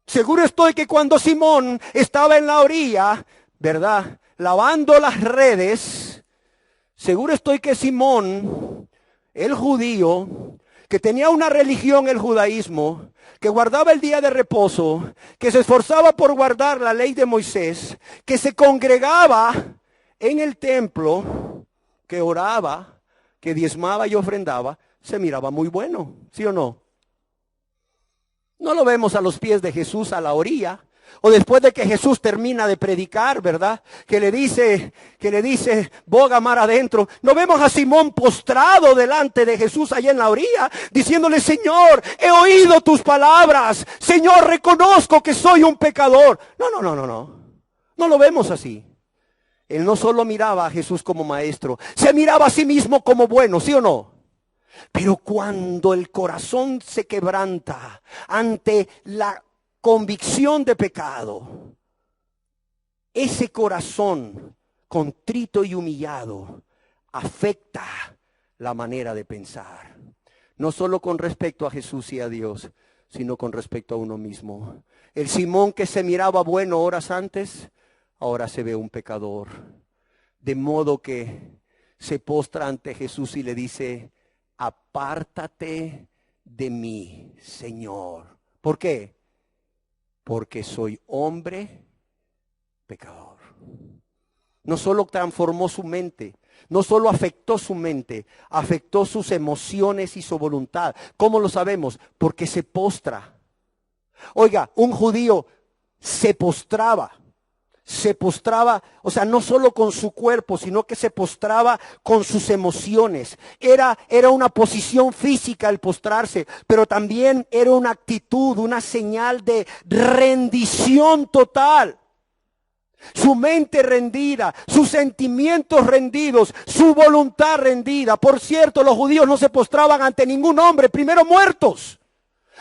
Seguro estoy que cuando Simón estaba en la orilla, ¿verdad?, lavando las redes, seguro estoy que Simón, el judío, que tenía una religión, el judaísmo, que guardaba el día de reposo, que se esforzaba por guardar la ley de Moisés, que se congregaba en el templo, que oraba, que diezmaba y ofrendaba, se miraba muy bueno, ¿sí o no? No lo vemos a los pies de Jesús a la orilla, o después de que Jesús termina de predicar, ¿verdad? Que le dice, boga mar adentro. No vemos a Simón postrado delante de Jesús allá en la orilla, diciéndole, Señor, he oído tus palabras. Señor, reconozco que soy un pecador. No. No lo vemos así. Él no solo miraba a Jesús como maestro, se miraba a sí mismo como bueno, ¿sí o no? Pero cuando el corazón se quebranta ante la convicción de pecado, ese corazón contrito y humillado afecta la manera de pensar. No solo con respecto a Jesús y a Dios, sino con respecto a uno mismo. El Simón que se miraba bueno horas antes, ahora se ve un pecador. De modo que se postra ante Jesús y le dice, apártate de mí, Señor. ¿Por qué? Porque soy hombre pecador. No solo transformó su mente, no solo afectó su mente, afectó sus emociones y su voluntad. ¿Cómo lo sabemos? Porque se postra. Oiga, un judío se postraba, o sea, no solo con su cuerpo, sino que se postraba con sus emociones. Era una posición física el postrarse, pero también era una actitud, una señal de rendición total. Su mente rendida, sus sentimientos rendidos, su voluntad rendida. Por cierto, los judíos no se postraban ante ningún hombre, primero muertos.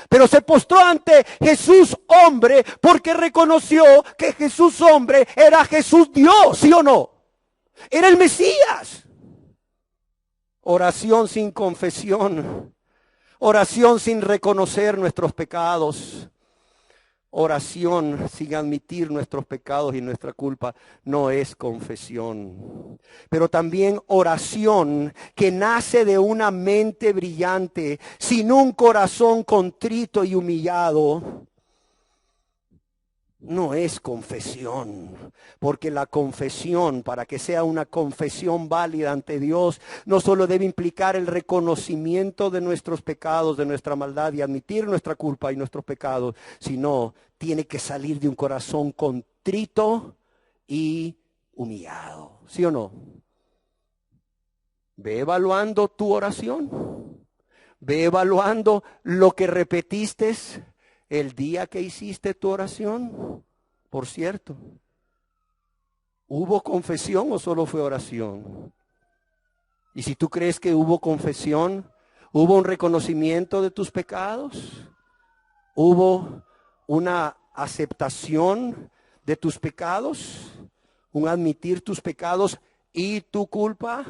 Pero se postró ante Jesús hombre porque reconoció que Jesús hombre era Jesús Dios, ¿sí o no? Era el Mesías. Oración sin confesión, oración sin reconocer nuestros pecados, oración sin admitir nuestros pecados y nuestra culpa no es confesión. Pero también oración que nace de una mente brillante, sin un corazón contrito y humillado, no es confesión. Porque la confesión, para que sea una confesión válida ante Dios, no solo debe implicar el reconocimiento de nuestros pecados, de nuestra maldad y admitir nuestra culpa y nuestros pecados, sino tiene que salir de un corazón contrito y humillado. ¿Sí o no? Ve evaluando tu oración. Ve evaluando lo que repetiste el día que hiciste tu oración. Por cierto, ¿hubo confesión o solo fue oración? Y si tú crees que hubo confesión, ¿hubo un reconocimiento de tus pecados? ¿Hubo una aceptación de tus pecados? ¿Un admitir tus pecados y tu culpa?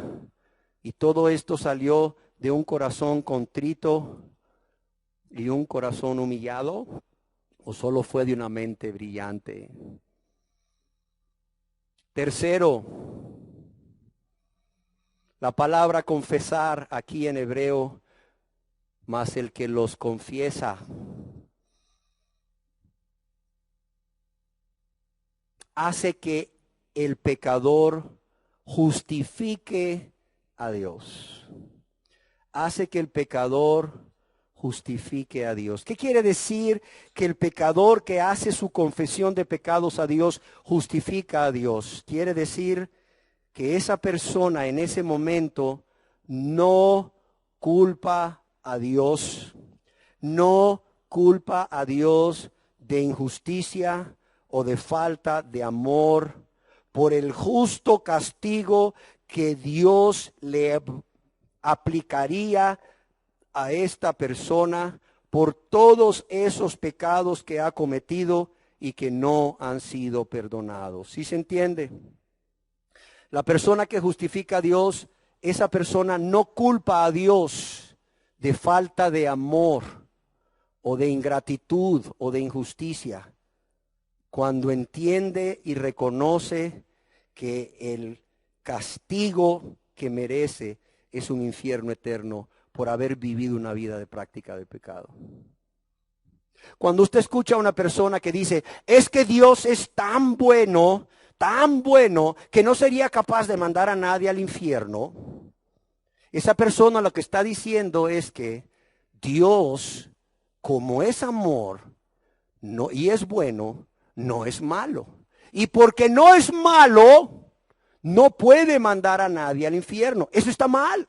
Y todo esto salió de un corazón contrito y un corazón humillado, ¿o solo fue de una mente brillante? Tercero, la palabra confesar aquí en hebreo, más el que los confiesa. hace que el pecador justifique a Dios. Hace que el pecador justifique a Dios. ¿Qué quiere decir que el pecador que hace su confesión de pecados a Dios justifica a Dios? Quiere decir que esa persona en ese momento no culpa a Dios, no culpa a Dios de injusticia o de falta de amor por el justo castigo que Dios le aplicaría a esta persona por todos esos pecados que ha cometido y que no han sido perdonados. ¿Sí se entiende? La persona que justifica a Dios, esa persona no culpa a Dios de falta de amor o de ingratitud o de injusticia, cuando entiende y reconoce que el castigo que merece es un infierno eterno por haber vivido una vida de práctica de pecado. Cuando usted escucha a una persona que dice, es que Dios es tan bueno que no sería capaz de mandar a nadie al infierno, esa persona lo que está diciendo es que Dios, como es amor no, y es bueno, no es malo. Y porque no es malo, no puede mandar a nadie al infierno. Eso está mal.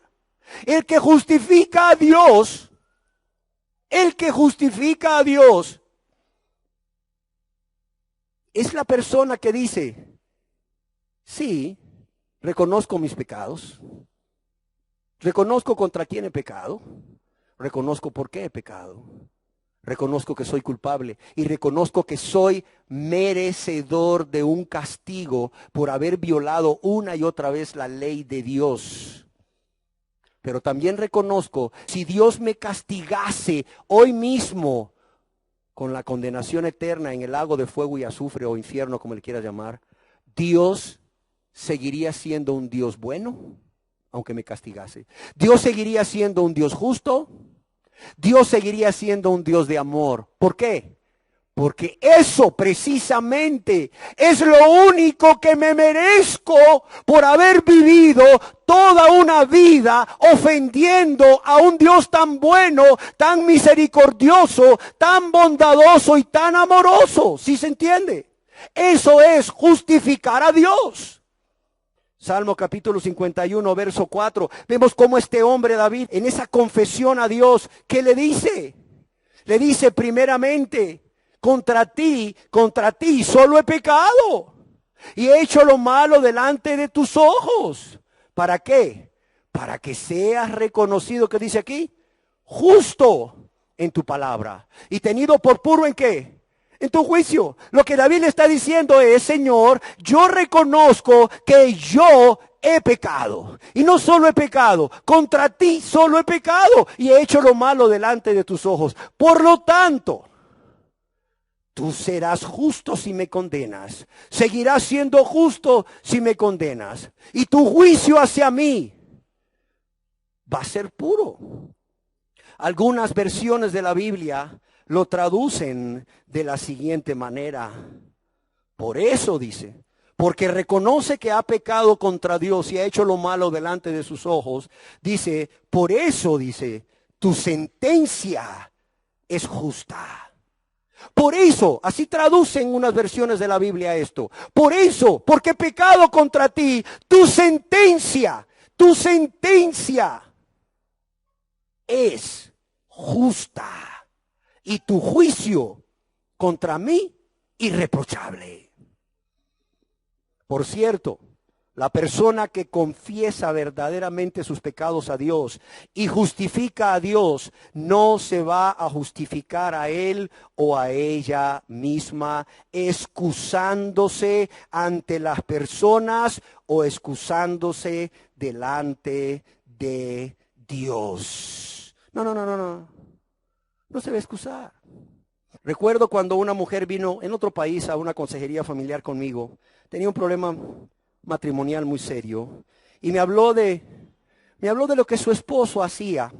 El que justifica a Dios, es la persona que dice, sí, reconozco mis pecados, reconozco contra quién he pecado, reconozco por qué he pecado, reconozco que soy culpable y reconozco que soy merecedor de un castigo por haber violado una y otra vez la ley de Dios. Pero también reconozco, si Dios me castigase hoy mismo con la condenación eterna en el lago de fuego y azufre o infierno, como le quieras llamar, Dios seguiría siendo un Dios bueno, aunque me castigase. Dios seguiría siendo un Dios justo. Dios seguiría siendo un Dios de amor. ¿Por qué? Porque eso precisamente es lo único que me merezco por haber vivido toda una vida ofendiendo a un Dios tan bueno, tan misericordioso, tan bondadoso y tan amoroso. ¿Sí se entiende? Eso es justificar a Dios. Salmo capítulo 51, verso 4. Vemos cómo este hombre David, en esa confesión a Dios, ¿qué le dice? Le dice primeramente, contra ti solo he pecado y he hecho lo malo delante de tus ojos. ¿Para qué? Para que seas reconocido, ¿qué dice aquí? Justo en tu palabra y tenido por puro ¿en qué? En tu juicio. Lo que David le está diciendo es, Señor, yo reconozco que yo he pecado. Y no solo he pecado, contra ti solo he pecado y he hecho lo malo delante de tus ojos. Por lo tanto, tú serás justo si me condenas. Seguirás siendo justo si me condenas. Y tu juicio hacia mí va a ser puro. Algunas versiones de la Biblia lo traducen de la siguiente manera. Por eso dice, porque reconoce que ha pecado contra Dios y ha hecho lo malo delante de sus ojos. Dice, por eso dice, tu sentencia es justa. Por eso, así traducen unas versiones de la Biblia esto. Por eso, porque he pecado contra ti, tu sentencia es justa. Y tu juicio contra mí, irreprochable. Por cierto, la persona que confiesa verdaderamente sus pecados a Dios y justifica a Dios, no se va a justificar a él o a ella misma, excusándose ante las personas o excusándose delante de Dios. No se va a excusar. Recuerdo cuando una mujer vino en otro país a una consejería familiar conmigo, tenía un problema matrimonial muy serio y me habló de lo que su esposo hacía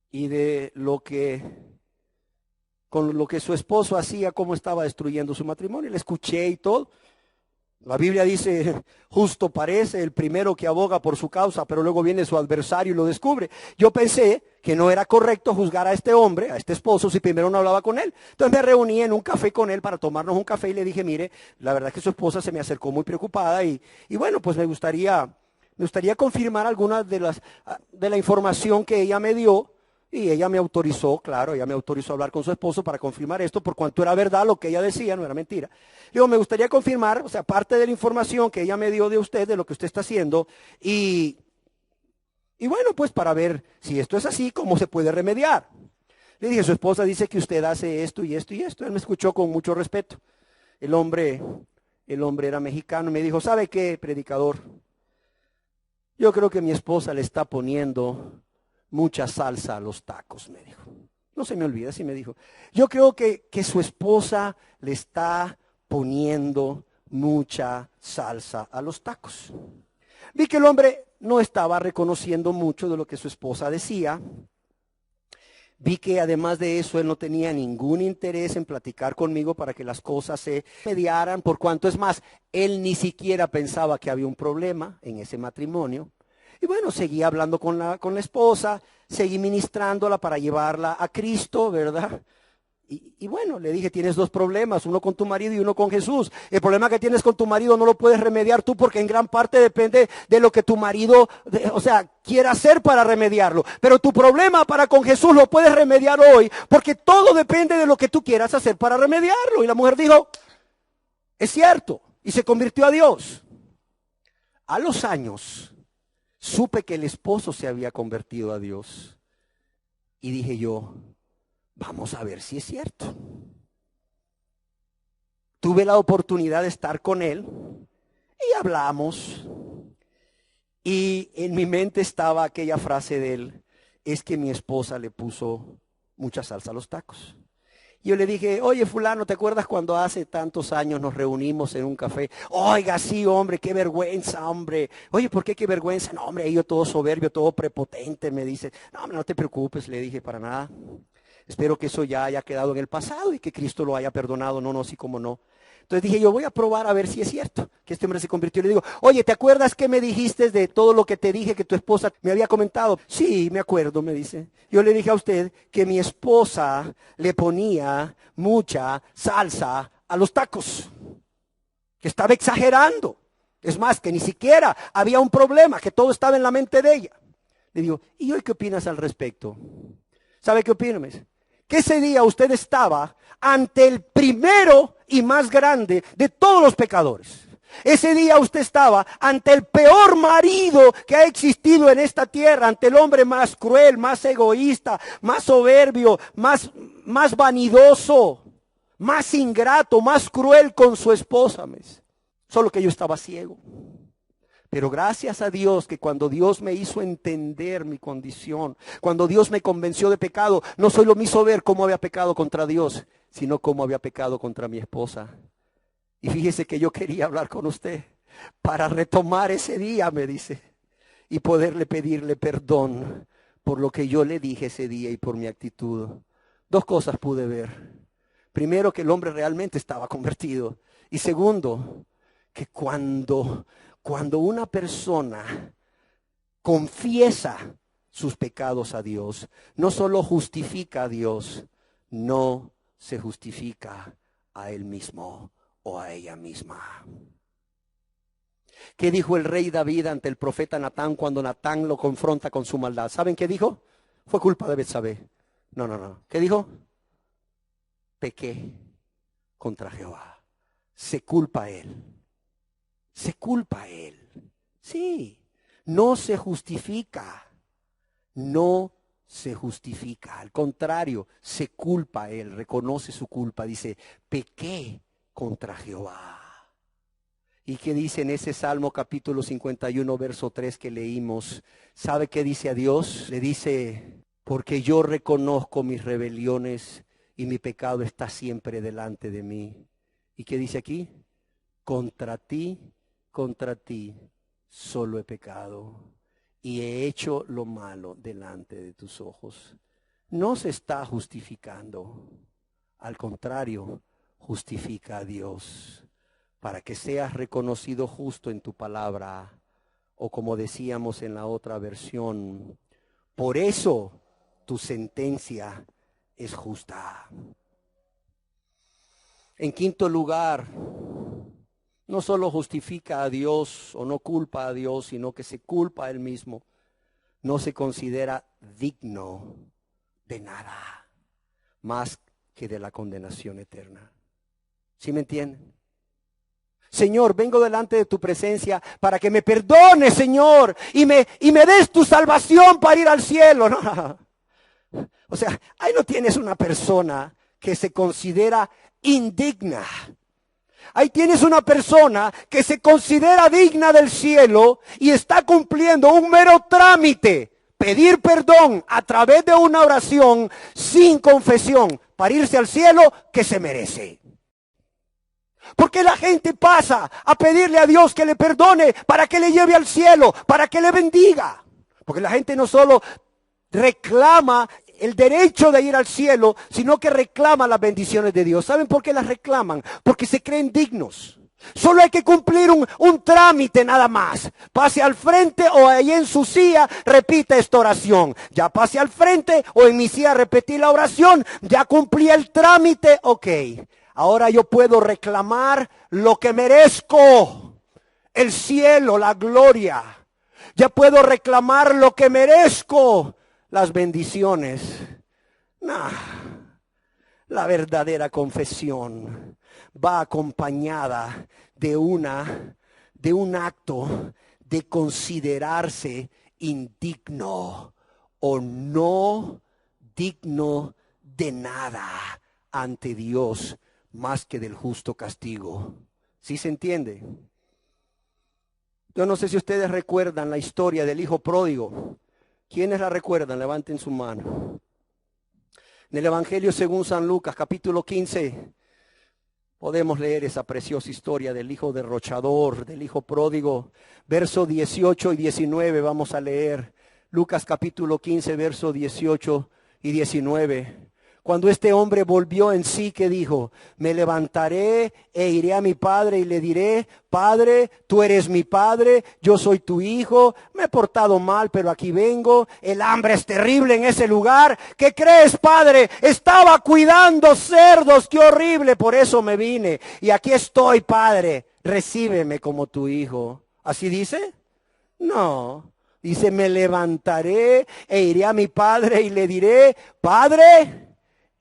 y de lo que con lo que su esposo hacía, cómo estaba destruyendo su matrimonio. Le escuché y todo. La Biblia dice, justo parece el primero que aboga por su causa, pero luego viene su adversario y lo descubre. Yo pensé que no era correcto juzgar a este hombre, a este esposo, si primero no hablaba con él. Entonces me reuní en un café con él para tomarnos un café y le dije, mire, la verdad es que su esposa se me acercó muy preocupada y bueno, pues me gustaría confirmar algunas de la información que ella me dio. Y ella me autorizó, claro, ella me autorizó a hablar con su esposo para confirmar esto, por cuanto era verdad lo que ella decía, no era mentira. Digo, me gustaría confirmar, o sea, parte de la información que ella me dio de usted, de lo que usted está haciendo, y bueno, pues para ver si esto es así, cómo se puede remediar. Le dije, su esposa dice que usted hace esto y esto y esto. Él me escuchó con mucho respeto. El hombre era mexicano y me dijo, ¿sabe qué, predicador? Yo creo que mi esposa le está poniendo mucha salsa a los tacos, me dijo. No se me olvida, sí me dijo. Yo creo que su esposa le está poniendo mucha salsa a los tacos. Vi que el hombre no estaba reconociendo mucho de lo que su esposa decía. Vi que además de eso él no tenía ningún interés en platicar conmigo para que las cosas se mediaran, por cuanto es más, él ni siquiera pensaba que había un problema en ese matrimonio. Y bueno, seguí hablando con la esposa, seguí ministrándola para llevarla a Cristo, ¿verdad? Y bueno, le dije, tienes dos problemas, uno con tu marido y uno con Jesús. El problema que tienes con tu marido no lo puedes remediar tú porque en gran parte depende de lo que tu marido, quiera hacer para remediarlo. Pero tu problema para con Jesús lo puedes remediar hoy porque todo depende de lo que tú quieras hacer para remediarlo. Y la mujer dijo, es cierto, y se convirtió a Dios. A los años supe que el esposo se había convertido a Dios y dije yo, vamos a ver si es cierto. Tuve la oportunidad de estar con él y hablamos. Y en mi mente estaba aquella frase de él, es que mi esposa le puso mucha salsa a los tacos. Yo le dije, oye fulano, ¿te acuerdas cuando hace tantos años nos reunimos en un café? Oiga, sí, hombre, qué vergüenza, hombre. Oye, ¿por qué qué vergüenza? No, hombre, yo todo soberbio, todo prepotente, me dice. No, hombre, no te preocupes, le dije, para nada. Espero que eso ya haya quedado en el pasado y que Cristo lo haya perdonado. No, no, sí, como no. Entonces dije, yo voy a probar a ver si es cierto que este hombre se convirtió. Y le digo, oye, ¿te acuerdas que me dijiste de todo lo que te dije que tu esposa me había comentado? Sí, me acuerdo, me dice. Yo le dije a usted que mi esposa le ponía mucha salsa a los tacos, que estaba exagerando. Es más, que ni siquiera había un problema, que todo estaba en la mente de ella. Le digo, ¿y hoy qué opinas al respecto? ¿Sabe qué opino? Que ese día usted estaba ante el primero y más grande de todos los pecadores. Ese día usted estaba ante el peor marido que ha existido en esta tierra, ante el hombre más cruel, más egoísta, más soberbio, más vanidoso, más ingrato, más cruel con su esposa. Solo que yo estaba ciego. Pero gracias a Dios que cuando Dios me hizo entender mi condición, cuando Dios me convenció de pecado, no solo me hizo ver cómo había pecado contra Dios, sino cómo había pecado contra mi esposa. Y fíjese que yo quería hablar con usted para retomar ese día, me dice, y poderle pedirle perdón por lo que yo le dije ese día y por mi actitud. Dos cosas pude ver. Primero, que el hombre realmente estaba convertido. Y segundo, que cuando una persona confiesa sus pecados a Dios, no solo justifica a Dios, no se justifica a él mismo o a ella misma. ¿Qué dijo el rey David ante el profeta Natán cuando Natán lo confronta con su maldad? ¿Saben qué dijo? Fue culpa de Betsabé. No. ¿Qué dijo? Pequé contra Jehová. Se culpa a él. Se culpa a él. Sí, no se justifica. No se justifica. Al contrario, se culpa a él, reconoce su culpa. Dice, pequé contra Jehová. ¿Y qué dice en ese Salmo capítulo 51, verso 3 que leímos? ¿Sabe qué dice a Dios? Le dice, porque yo reconozco mis rebeliones y mi pecado está siempre delante de mí. ¿Y qué dice aquí? Contra ti solo he pecado y he hecho lo malo delante de tus ojos. No se está justificando. Al contrario, justifica a Dios para que seas reconocido justo en tu palabra. O como decíamos en la otra versión, por eso tu sentencia es justa. En quinto lugar, no solo justifica a Dios o no culpa a Dios, sino que se culpa a él mismo. No se considera digno de nada más que de la condenación eterna. ¿Sí me entienden? Señor, vengo delante de tu presencia para que me perdones, Señor, y me des tu salvación para ir al cielo. No. O sea, ahí no tienes una persona que se considera indigna. Ahí tienes una persona que se considera digna del cielo y está cumpliendo un mero trámite, pedir perdón a través de una oración sin confesión para irse al cielo que se merece. Porque la gente pasa a pedirle a Dios que le perdone para que le lleve al cielo, para que le bendiga. Porque la gente no solo reclama el derecho de ir al cielo, sino que reclama las bendiciones de Dios. ¿Saben por qué las reclaman? Porque se creen dignos. Solo hay que cumplir un trámite nada más. Pase al frente o ahí en su silla, repita esta oración. Ya pase al frente o en mi silla repetí la oración. Ya cumplí el trámite, ok. Ahora yo puedo reclamar lo que merezco. El cielo, la gloria. Ya puedo reclamar lo que merezco. Las bendiciones. Nah, la verdadera confesión va acompañada de un acto de considerarse indigno o no digno de nada ante Dios más que del justo castigo. ¿Sí se entiende? Yo no sé si ustedes recuerdan la historia del hijo pródigo. ¿Quiénes la recuerdan? Levanten su mano. En el Evangelio según San Lucas, capítulo 15, podemos leer esa preciosa historia del hijo derrochador, del hijo pródigo. Verso 18 y 19 vamos a leer. Lucas capítulo 15, verso 18 y 19. Cuando este hombre volvió en sí, ¿qué dijo? Me levantaré e iré a mi padre y le diré, Padre, tú eres mi padre, yo soy tu hijo, me he portado mal, pero aquí vengo, el hambre es terrible en ese lugar. ¿Qué crees, padre? Estaba cuidando cerdos, qué horrible, por eso me vine. Y aquí estoy, padre, recíbeme como tu hijo. ¿Así dice? No, dice, me levantaré e iré a mi padre y le diré, Padre,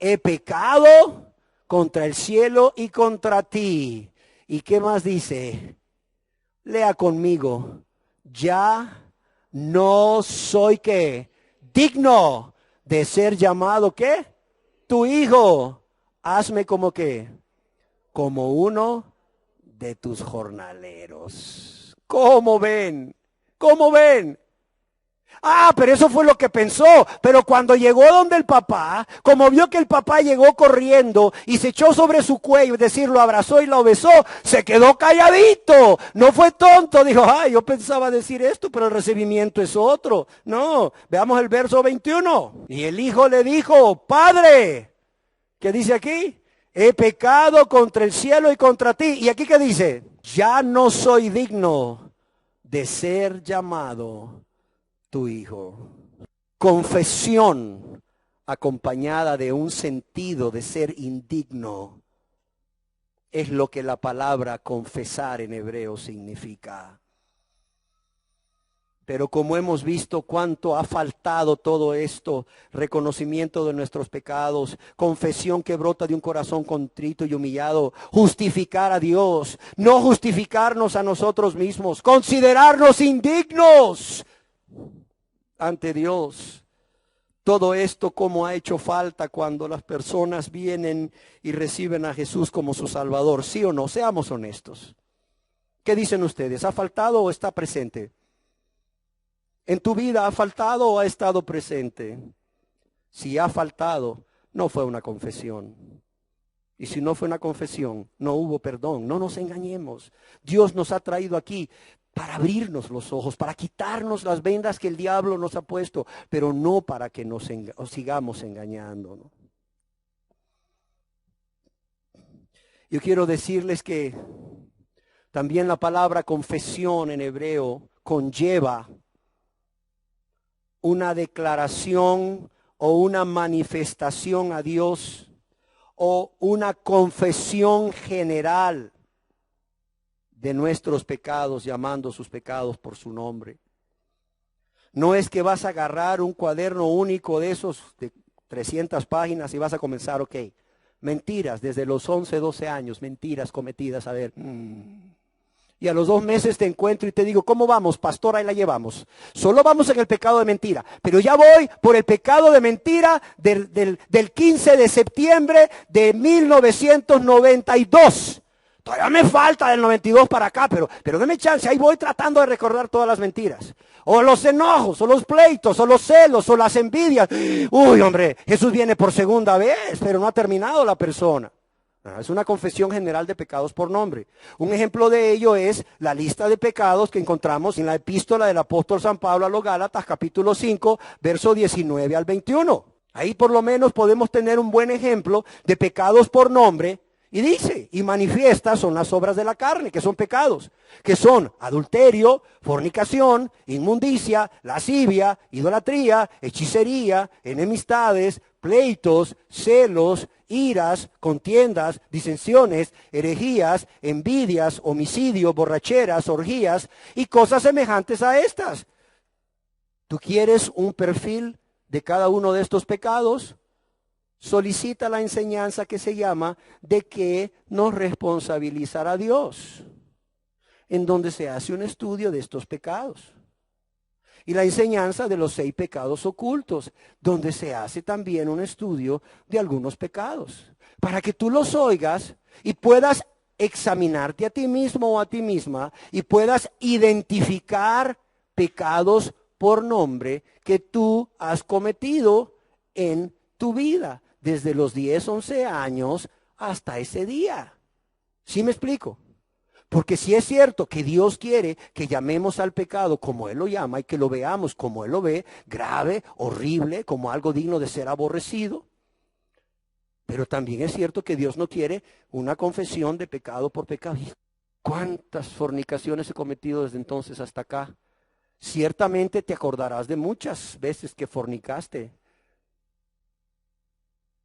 he pecado contra el cielo y contra ti. ¿Y qué más dice? Lea conmigo. Ya no soy ¿qué? Digno de ser llamado ¿qué? Tu hijo. Hazme como ¿qué? Como uno de tus jornaleros. ¿Cómo ven? ¿Cómo ven? Ah, pero eso fue lo que pensó. Pero cuando llegó donde el papá, como vio que el papá llegó corriendo y se echó sobre su cuello, es decir, lo abrazó y lo besó, se quedó calladito. No fue tonto, dijo, ay, yo pensaba decir esto, pero el recibimiento es otro. No, veamos el verso 21. Y el hijo le dijo, Padre, ¿qué dice aquí? He pecado contra el cielo y contra ti. ¿Y aquí qué dice? Ya no soy digno de ser llamado tu hijo. Confesión acompañada de un sentido de ser indigno es lo que la palabra confesar en hebreo significa. Pero como hemos visto cuánto ha faltado todo esto, reconocimiento de nuestros pecados, confesión que brota de un corazón contrito y humillado, justificar a Dios, no justificarnos a nosotros mismos, considerarnos indignos ante Dios. Todo esto como ha hecho falta cuando las personas vienen y reciben a Jesús como su Salvador, ¿sí o no? Seamos honestos. ¿Qué dicen ustedes? ¿Ha faltado o está presente? ¿En tu vida ha faltado o ha estado presente? Si ha faltado, no fue una confesión. Y si no fue una confesión, no hubo perdón. No nos engañemos. Dios nos ha traído aquí para abrirnos los ojos, para quitarnos las vendas que el diablo nos ha puesto, pero no para que nos sigamos engañando, ¿no? Yo quiero decirles que también la palabra confesión en hebreo conlleva una declaración o una manifestación a Dios o una confesión general de nuestros pecados, llamando sus pecados por su nombre. No es que vas a agarrar un cuaderno único de esos de 300 páginas y vas a comenzar, ok, mentiras desde los 11, 12 años, mentiras cometidas, a ver. Y a los 2 meses te encuentro y te digo, ¿cómo vamos, pastor? Ahí la llevamos. Solo vamos en el pecado de mentira, pero ya voy por el pecado de mentira del 15 de septiembre de 1992. Todavía me falta del 92 para acá, pero deme chance, ahí voy tratando de recordar todas las mentiras. O los enojos, o los pleitos, o los celos, o las envidias. Uy, hombre, Jesús viene por segunda vez, pero no ha terminado la persona. Es una confesión general de pecados por nombre. Un ejemplo de ello es la lista de pecados que encontramos en la epístola del apóstol San Pablo a los Gálatas, capítulo 5, verso 19 al 21. Ahí por lo menos podemos tener un buen ejemplo de pecados por nombre. Y dice, y manifiestas son las obras de la carne, que son pecados, que son adulterio, fornicación, inmundicia, lascivia, idolatría, hechicería, enemistades, pleitos, celos, iras, contiendas, disensiones, herejías, envidias, homicidios, borracheras, orgías y cosas semejantes a estas. ¿Tú quieres un perfil de cada uno de estos pecados? Solicita la enseñanza que se llama de qué nos responsabilizará Dios, en donde se hace un estudio de estos pecados. Y la enseñanza de los 6 pecados ocultos, donde se hace también un estudio de algunos pecados, para que tú los oigas y puedas examinarte a ti mismo o a ti misma y puedas identificar pecados por nombre que tú has cometido en tu vida, desde los 10, 11 años hasta ese día. ¿Sí me explico? Porque si es cierto que Dios quiere que llamemos al pecado como Él lo llama y que lo veamos como Él lo ve, grave, horrible, como algo digno de ser aborrecido, pero también es cierto que Dios no quiere una confesión de pecado por pecado. ¿Cuántas fornicaciones he cometido desde entonces hasta acá? Ciertamente te acordarás de muchas veces que fornicaste,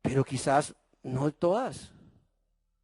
pero quizás no todas.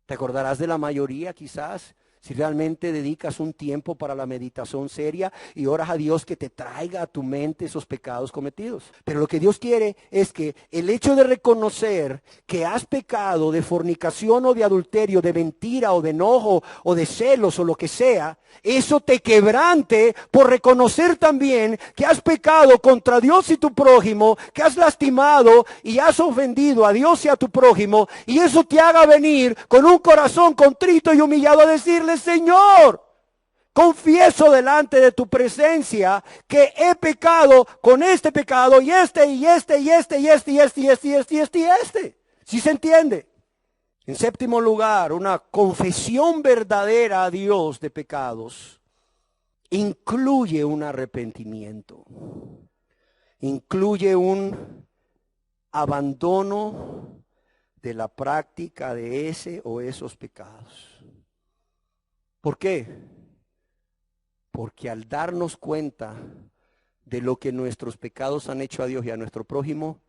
Te acordarás de la mayoría quizás, si realmente dedicas un tiempo para la meditación seria y oras a Dios que te traiga a tu mente esos pecados cometidos. Pero lo que Dios quiere es que el hecho de reconocer que has pecado de fornicación o de adulterio, de mentira o de enojo o de celos o lo que sea, eso te quebrante por reconocer también que has pecado contra Dios y tu prójimo, que has lastimado y has ofendido a Dios y a tu prójimo, y eso te haga venir con un corazón contrito y humillado a decirle, Señor, confieso delante de tu presencia que he pecado con este pecado y este y este y este y este y este y este y este y este y este. ¿Sí se entiende? En séptimo lugar, una confesión verdadera a Dios de pecados incluye un arrepentimiento, incluye un abandono de la práctica de ese o esos pecados. ¿Por qué? Porque al darnos cuenta de lo que nuestros pecados han hecho a Dios y a nuestro prójimo,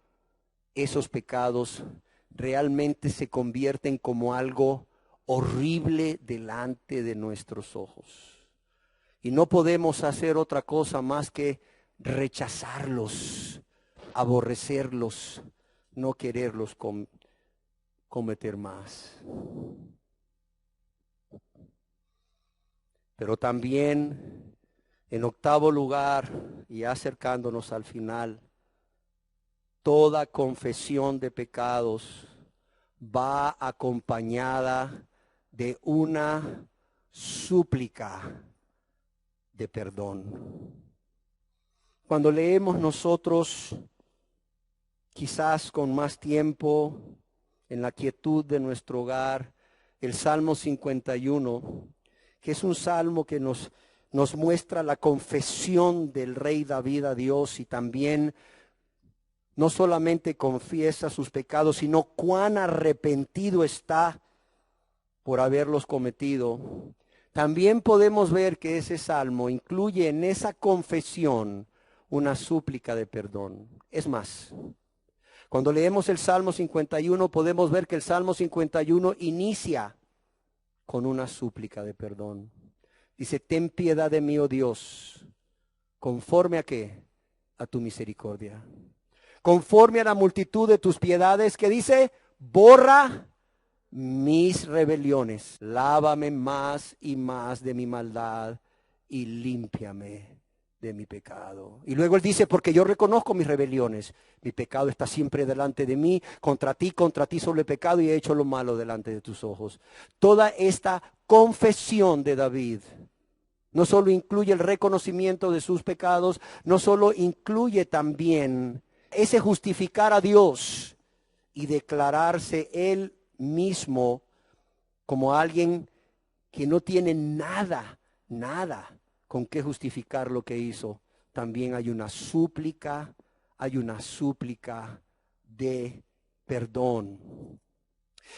esos pecados realmente se convierten como algo horrible delante de nuestros ojos. Y no podemos hacer otra cosa más que rechazarlos, aborrecerlos, no quererlos cometer más. Pero también, en octavo lugar, y acercándonos al final, toda confesión de pecados va acompañada de una súplica de perdón. Cuando leemos nosotros, quizás con más tiempo, en la quietud de nuestro hogar, el Salmo 51, que es un salmo que nos muestra la confesión del rey David a Dios y también no solamente confiesa sus pecados, sino cuán arrepentido está por haberlos cometido, también podemos ver que ese salmo incluye en esa confesión una súplica de perdón. Es más, cuando leemos el Salmo 51, podemos ver que el Salmo 51 inicia con una súplica de perdón. Dice, ten piedad de mí, oh Dios, conforme a qué, a tu misericordia. Conforme a la multitud de tus piedades, que dice, borra mis rebeliones, lávame más y más de mi maldad y límpiame de mi pecado. Y luego él dice, porque yo reconozco mis rebeliones, mi pecado está siempre delante de mí, contra ti solo he pecado y he hecho lo malo delante de tus ojos. Toda esta confesión de David no solo incluye el reconocimiento de sus pecados, no solo incluye también ese justificar a Dios y declararse él mismo como alguien que no tiene nada con qué justificar lo que hizo. También hay una súplica de perdón.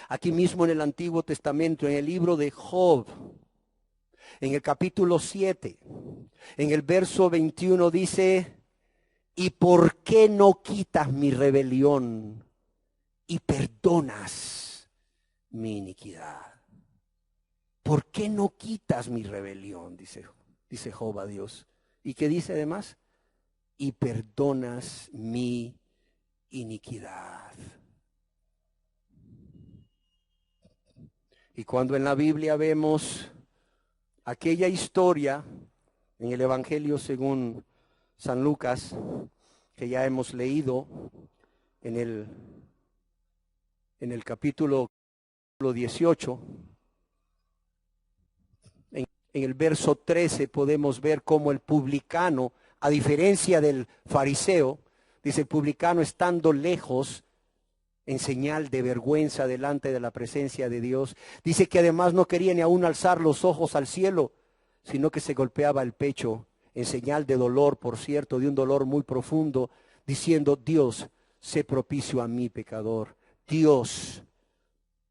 Aquí mismo en el Antiguo Testamento, en el libro de Job, en el capítulo 7, en el verso 21 dice, ¿y por qué no quitas mi rebelión y perdonas mi iniquidad? ¿Por qué no quitas mi rebelión? Dice Job a Dios. ¿Y qué dice además? Y perdonas mi iniquidad. Y cuando en la Biblia vemos aquella historia en el Evangelio según San Lucas, que ya hemos leído en el capítulo 18, en el verso 13 podemos ver cómo el publicano, a diferencia del fariseo, dice el publicano estando lejos, en señal de vergüenza delante de la presencia de Dios, dice que además no quería ni aún alzar los ojos al cielo, sino que se golpeaba el pecho en señal de dolor, por cierto, de un dolor muy profundo, diciendo, Dios, sé propicio a mí, pecador. Dios,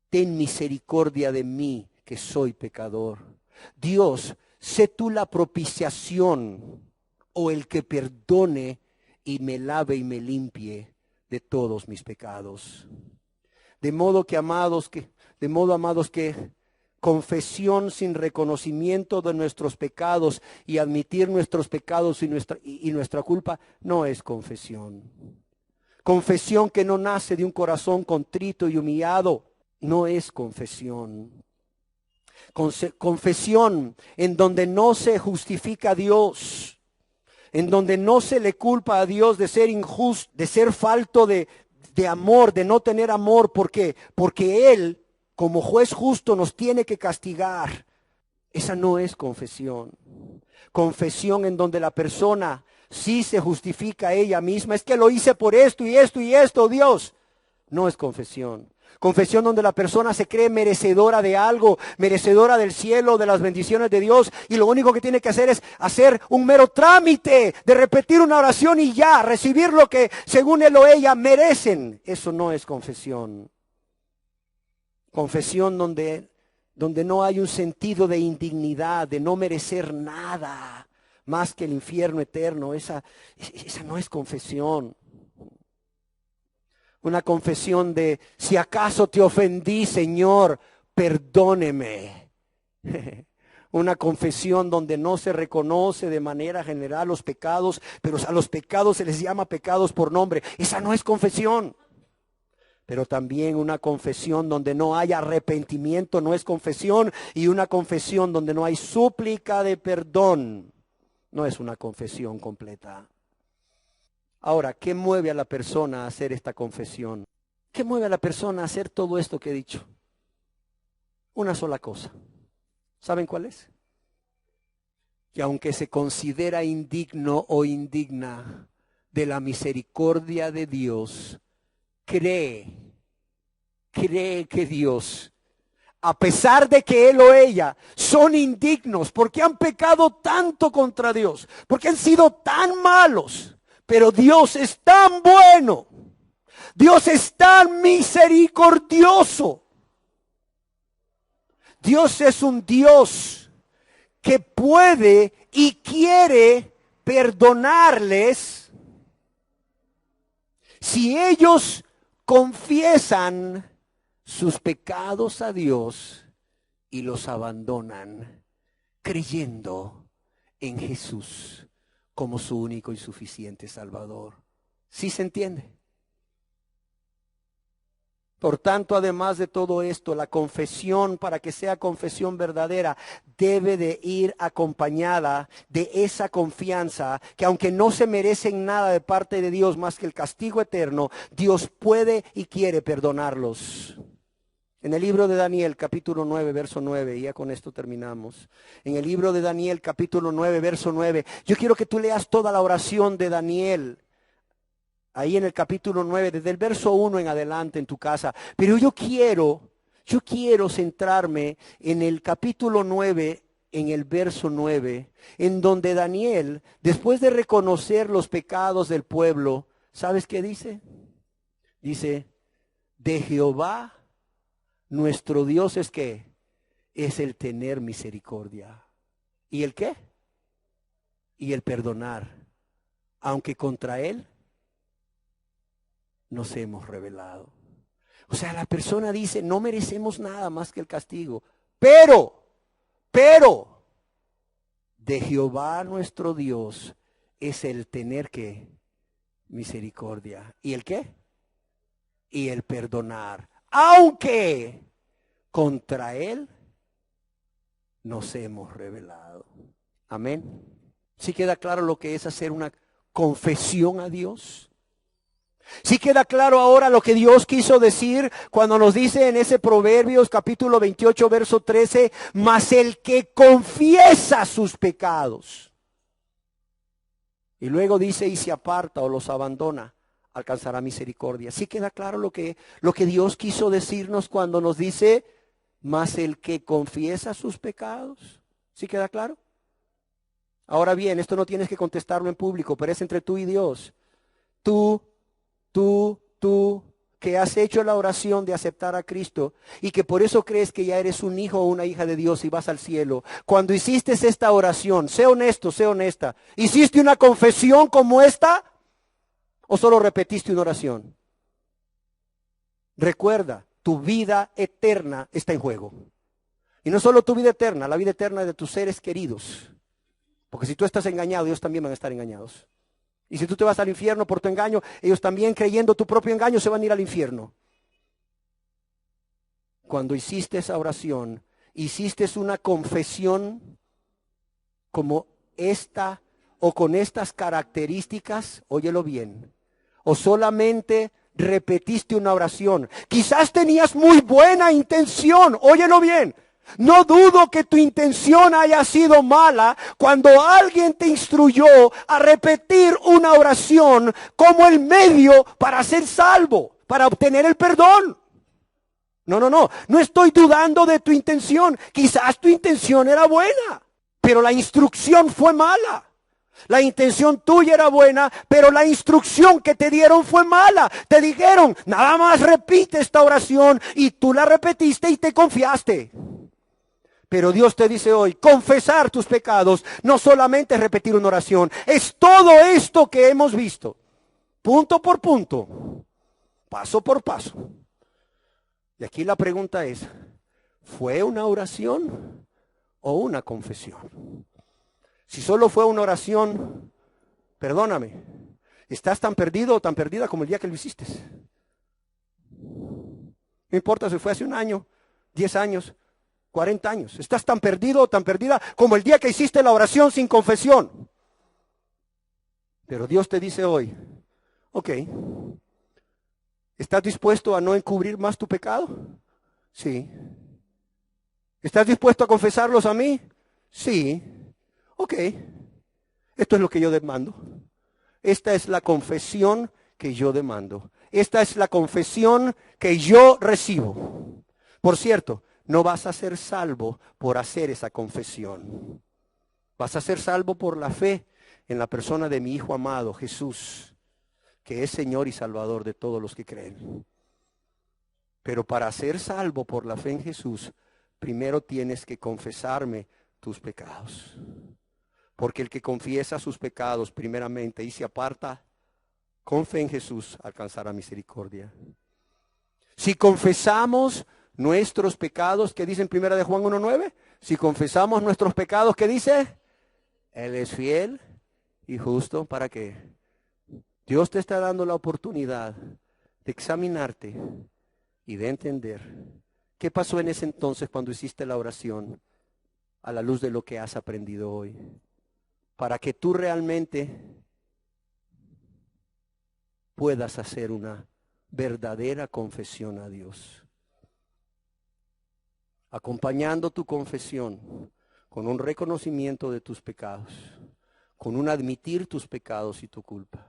ten misericordia de mí, que soy pecador. Dios, sé tú la propiciación o el que perdone y me lave y me limpie de todos mis pecados. De modo, amados, que confesión sin reconocimiento de nuestros pecados y admitir nuestros pecados y nuestra culpa no es confesión. Confesión que no nace de un corazón contrito y humillado no es confesión. Confesión en donde no se justifica a Dios, en donde no se le culpa a Dios de ser injusto, de ser falto de amor, de no tener amor. ¿Por qué? Porque Él, como juez justo, nos tiene que castigar. Esa no es confesión. Confesión en donde la persona sí se justifica a ella misma. Es que lo hice por esto y esto y esto, Dios. No es confesión. Confesión donde la persona se cree merecedora de algo, merecedora del cielo, de las bendiciones de Dios, y lo único que tiene que hacer es hacer un mero trámite de repetir una oración y ya, recibir lo que según él o ella merecen. Eso no es confesión. Confesión donde no hay un sentido de indignidad, de no merecer nada más que el infierno eterno. Esa no es confesión. Una confesión de, si acaso te ofendí, Señor, perdóneme. Una confesión donde no se reconoce de manera general los pecados, pero a los pecados se les llama pecados por nombre. Esa no es confesión. Pero también una confesión donde no hay arrepentimiento no es confesión, y una confesión donde no hay súplica de perdón no es una confesión completa. Ahora, ¿qué mueve a la persona a hacer esta confesión? ¿Qué mueve a la persona a hacer todo esto que he dicho? Una sola cosa. ¿Saben cuál es? Que aunque se considera indigno o indigna de la misericordia de Dios, cree que Dios, a pesar de que él o ella son indignos porque han pecado tanto contra Dios, porque han sido tan malos, pero Dios es tan bueno, Dios es tan misericordioso, Dios es un Dios que puede y quiere perdonarles si ellos confiesan sus pecados a Dios y los abandonan creyendo en Jesús como su único y suficiente Salvador. ¿Sí se entiende? Por tanto, además de todo esto, la confesión, para que sea confesión verdadera, debe de ir acompañada de esa confianza que, aunque no se merecen nada de parte de Dios más que el castigo eterno, Dios puede y quiere perdonarlos. En el libro de Daniel, capítulo 9, verso 9, y ya con esto terminamos. En el libro de Daniel, capítulo 9, verso 9, yo quiero que tú leas toda la oración de Daniel. Ahí en el capítulo 9, desde el verso 1 en adelante en tu casa. Pero yo quiero centrarme en el capítulo 9, en el verso 9, en donde Daniel, después de reconocer los pecados del pueblo, ¿sabes qué dice? Dice, de Jehová nuestro Dios es ¿qué? Es el tener misericordia. ¿Y el qué? Y el perdonar, aunque contra él nos hemos rebelado. O sea, la persona dice, no merecemos nada más que el castigo, pero, de Jehová nuestro Dios es el tener ¿qué? Misericordia. ¿Y el qué? Y el perdonar, aunque contra él nos hemos rebelado. Amén. ¿Sí queda claro lo que es hacer una confesión a Dios? ¿Sí queda claro ahora lo que Dios quiso decir cuando nos dice en ese Proverbios capítulo 28 verso 13, mas el que confiesa sus pecados? Y luego dice, y se aparta o los abandona, alcanzará misericordia. ¿Sí queda claro lo que Dios quiso decirnos cuando nos dice, mas el que confiesa sus pecados? ¿Sí queda claro? Ahora bien, esto no tienes que contestarlo en público, pero es entre tú y Dios. Tú que has hecho la oración de aceptar a Cristo y que por eso crees que ya eres un hijo o una hija de Dios y vas al cielo. Cuando hiciste esta oración, sé honesto, sé honesta, ¿hiciste una confesión como esta o solo repetiste una oración? Recuerda, tu vida eterna está en juego. Y no solo tu vida eterna, la vida eterna de tus seres queridos. Porque si tú estás engañado, ellos también van a estar engañados. Y si tú te vas al infierno por tu engaño, ellos también, creyendo tu propio engaño, se van a ir al infierno. Cuando hiciste esa oración, hiciste una confesión como esta o con estas características, óyelo bien, o solamente repetiste una oración. Quizás tenías muy buena intención, óyelo bien. No dudo que tu intención haya sido mala cuando alguien te instruyó a repetir una oración como el medio para ser salvo, para obtener el perdón. No estoy dudando de tu intención. Quizás tu intención era buena, pero la instrucción fue mala. La intención tuya era buena, pero la instrucción que te dieron fue mala. Te dijeron, nada más repite esta oración y tú la repetiste y te confiaste. Pero Dios te dice hoy, confesar tus pecados no solamente es repetir una oración, es todo esto que hemos visto, punto por punto, paso por paso. Y aquí la pregunta es, ¿fue una oración o una confesión? Si solo fue una oración, perdóname, estás tan perdido o tan perdida como el día que lo hiciste. No importa si fue hace un año, 10 años, 40 años. Estás tan perdido o tan perdida como el día que hiciste la oración sin confesión. Pero Dios te dice hoy, ok, ¿estás dispuesto a no encubrir más tu pecado? Sí. ¿Estás dispuesto a confesarlos a mí? Sí. Ok, esto es lo que yo demando. Esta es la confesión que yo demando. Esta es la confesión que yo recibo. Por cierto, no vas a ser salvo por hacer esa confesión. Vas a ser salvo por la fe en la persona de mi Hijo amado, Jesús, que es Señor y Salvador de todos los que creen. Pero para ser salvo por la fe en Jesús, primero tienes que confesarme tus pecados. Porque el que confiesa sus pecados primeramente y se aparta con fe en Jesús alcanzará misericordia. Si confesamos nuestros pecados, ¿qué dice en 1 de Juan 1:9? Si confesamos nuestros pecados, ¿qué dice? Él es fiel y justo para que Dios te está dando la oportunidad de examinarte y de entender qué pasó en ese entonces cuando hiciste la oración a la luz de lo que has aprendido hoy. Para que tú realmente puedas hacer una verdadera confesión a Dios. Acompañando tu confesión con un reconocimiento de tus pecados, con un admitir tus pecados y tu culpa,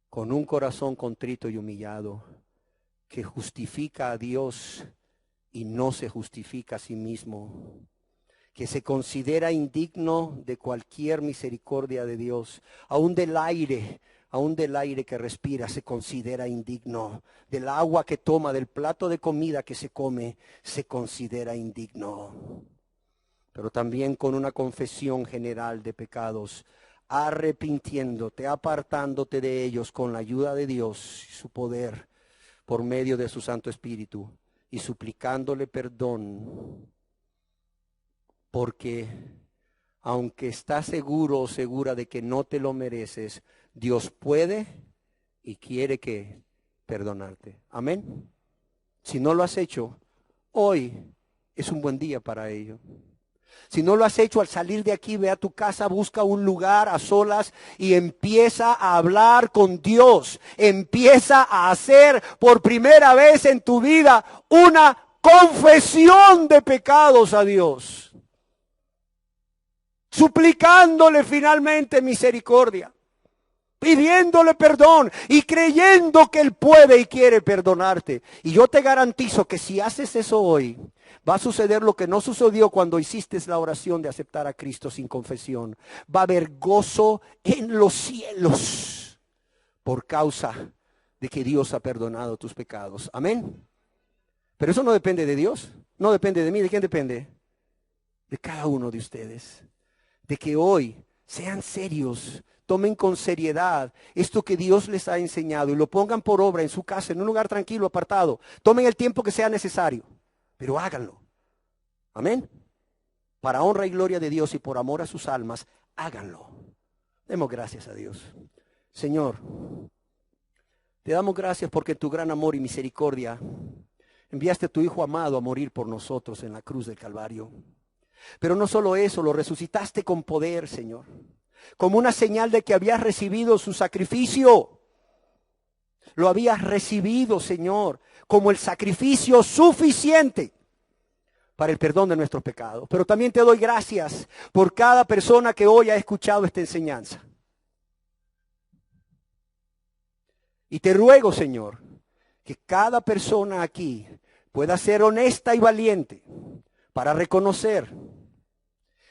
con un corazón contrito y humillado que justifica a Dios y no se justifica a sí mismo, que se considera indigno de cualquier misericordia de Dios, aún del aire que respira se considera indigno, del agua que toma, del plato de comida que se come, se considera indigno. Pero también con una confesión general de pecados, arrepintiéndote, apartándote de ellos con la ayuda de Dios y su poder por medio de su Santo Espíritu y suplicándole perdón, porque aunque estás seguro o segura de que no te lo mereces, Dios puede y quiere que perdonarte. Amén. Si no lo has hecho, hoy es un buen día para ello. Si no lo has hecho, al salir de aquí, ve a tu casa, busca un lugar a solas y empieza a hablar con Dios. Empieza a hacer por primera vez en tu vida una confesión de pecados a Dios, suplicándole finalmente misericordia, pidiéndole perdón y creyendo que Él puede y quiere perdonarte. Y yo te garantizo que si haces eso hoy, va a suceder lo que no sucedió cuando hiciste la oración de aceptar a Cristo sin confesión. Va a haber gozo en los cielos por causa de que Dios ha perdonado tus pecados. Amén. Pero eso no depende de Dios, no depende de mí. ¿De quién depende? De cada uno de ustedes. De que hoy sean serios, tomen con seriedad esto que Dios les ha enseñado y lo pongan por obra en su casa, en un lugar tranquilo, apartado. Tomen el tiempo que sea necesario, pero háganlo. Amén. Para honra y gloria de Dios y por amor a sus almas, háganlo. Demos gracias a Dios. Señor, te damos gracias porque en tu gran amor y misericordia enviaste a tu Hijo amado a morir por nosotros en la cruz del Calvario. Pero no solo eso, lo resucitaste con poder, Señor, como una señal de que habías recibido su sacrificio. Lo habías recibido, Señor, como el sacrificio suficiente para el perdón de nuestros pecados. Pero también te doy gracias por cada persona que hoy ha escuchado esta enseñanza. Y te ruego, Señor, que cada persona aquí pueda ser honesta y valiente para reconocer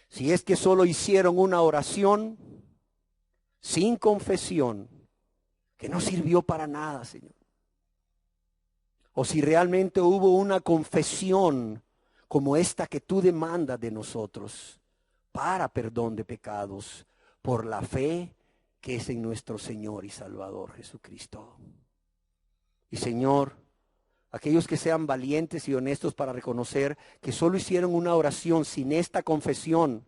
si es que solo hicieron una oración sin confesión, que no sirvió para nada, Señor. O si realmente hubo una confesión como esta que tú demandas de nosotros para perdón de pecados por la fe que es en nuestro Señor y Salvador Jesucristo. Y Señor, aquellos que sean valientes y honestos para reconocer que solo hicieron una oración sin esta confesión,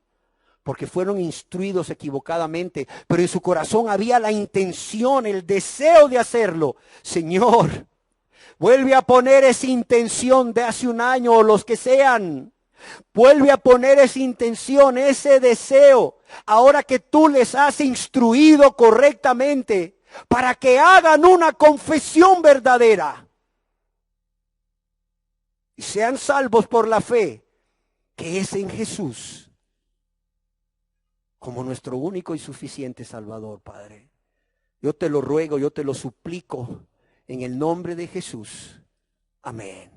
porque fueron instruidos equivocadamente, pero en su corazón había la intención, el deseo de hacerlo. Señor, vuelve a poner esa intención de hace un año o los que sean. Vuelve a poner esa intención, ese deseo, ahora que tú les has instruido correctamente, para que hagan una confesión verdadera y sean salvos por la fe que es en Jesús como nuestro único y suficiente Salvador, Padre. Yo te lo ruego, yo te lo suplico en el nombre de Jesús. Amén.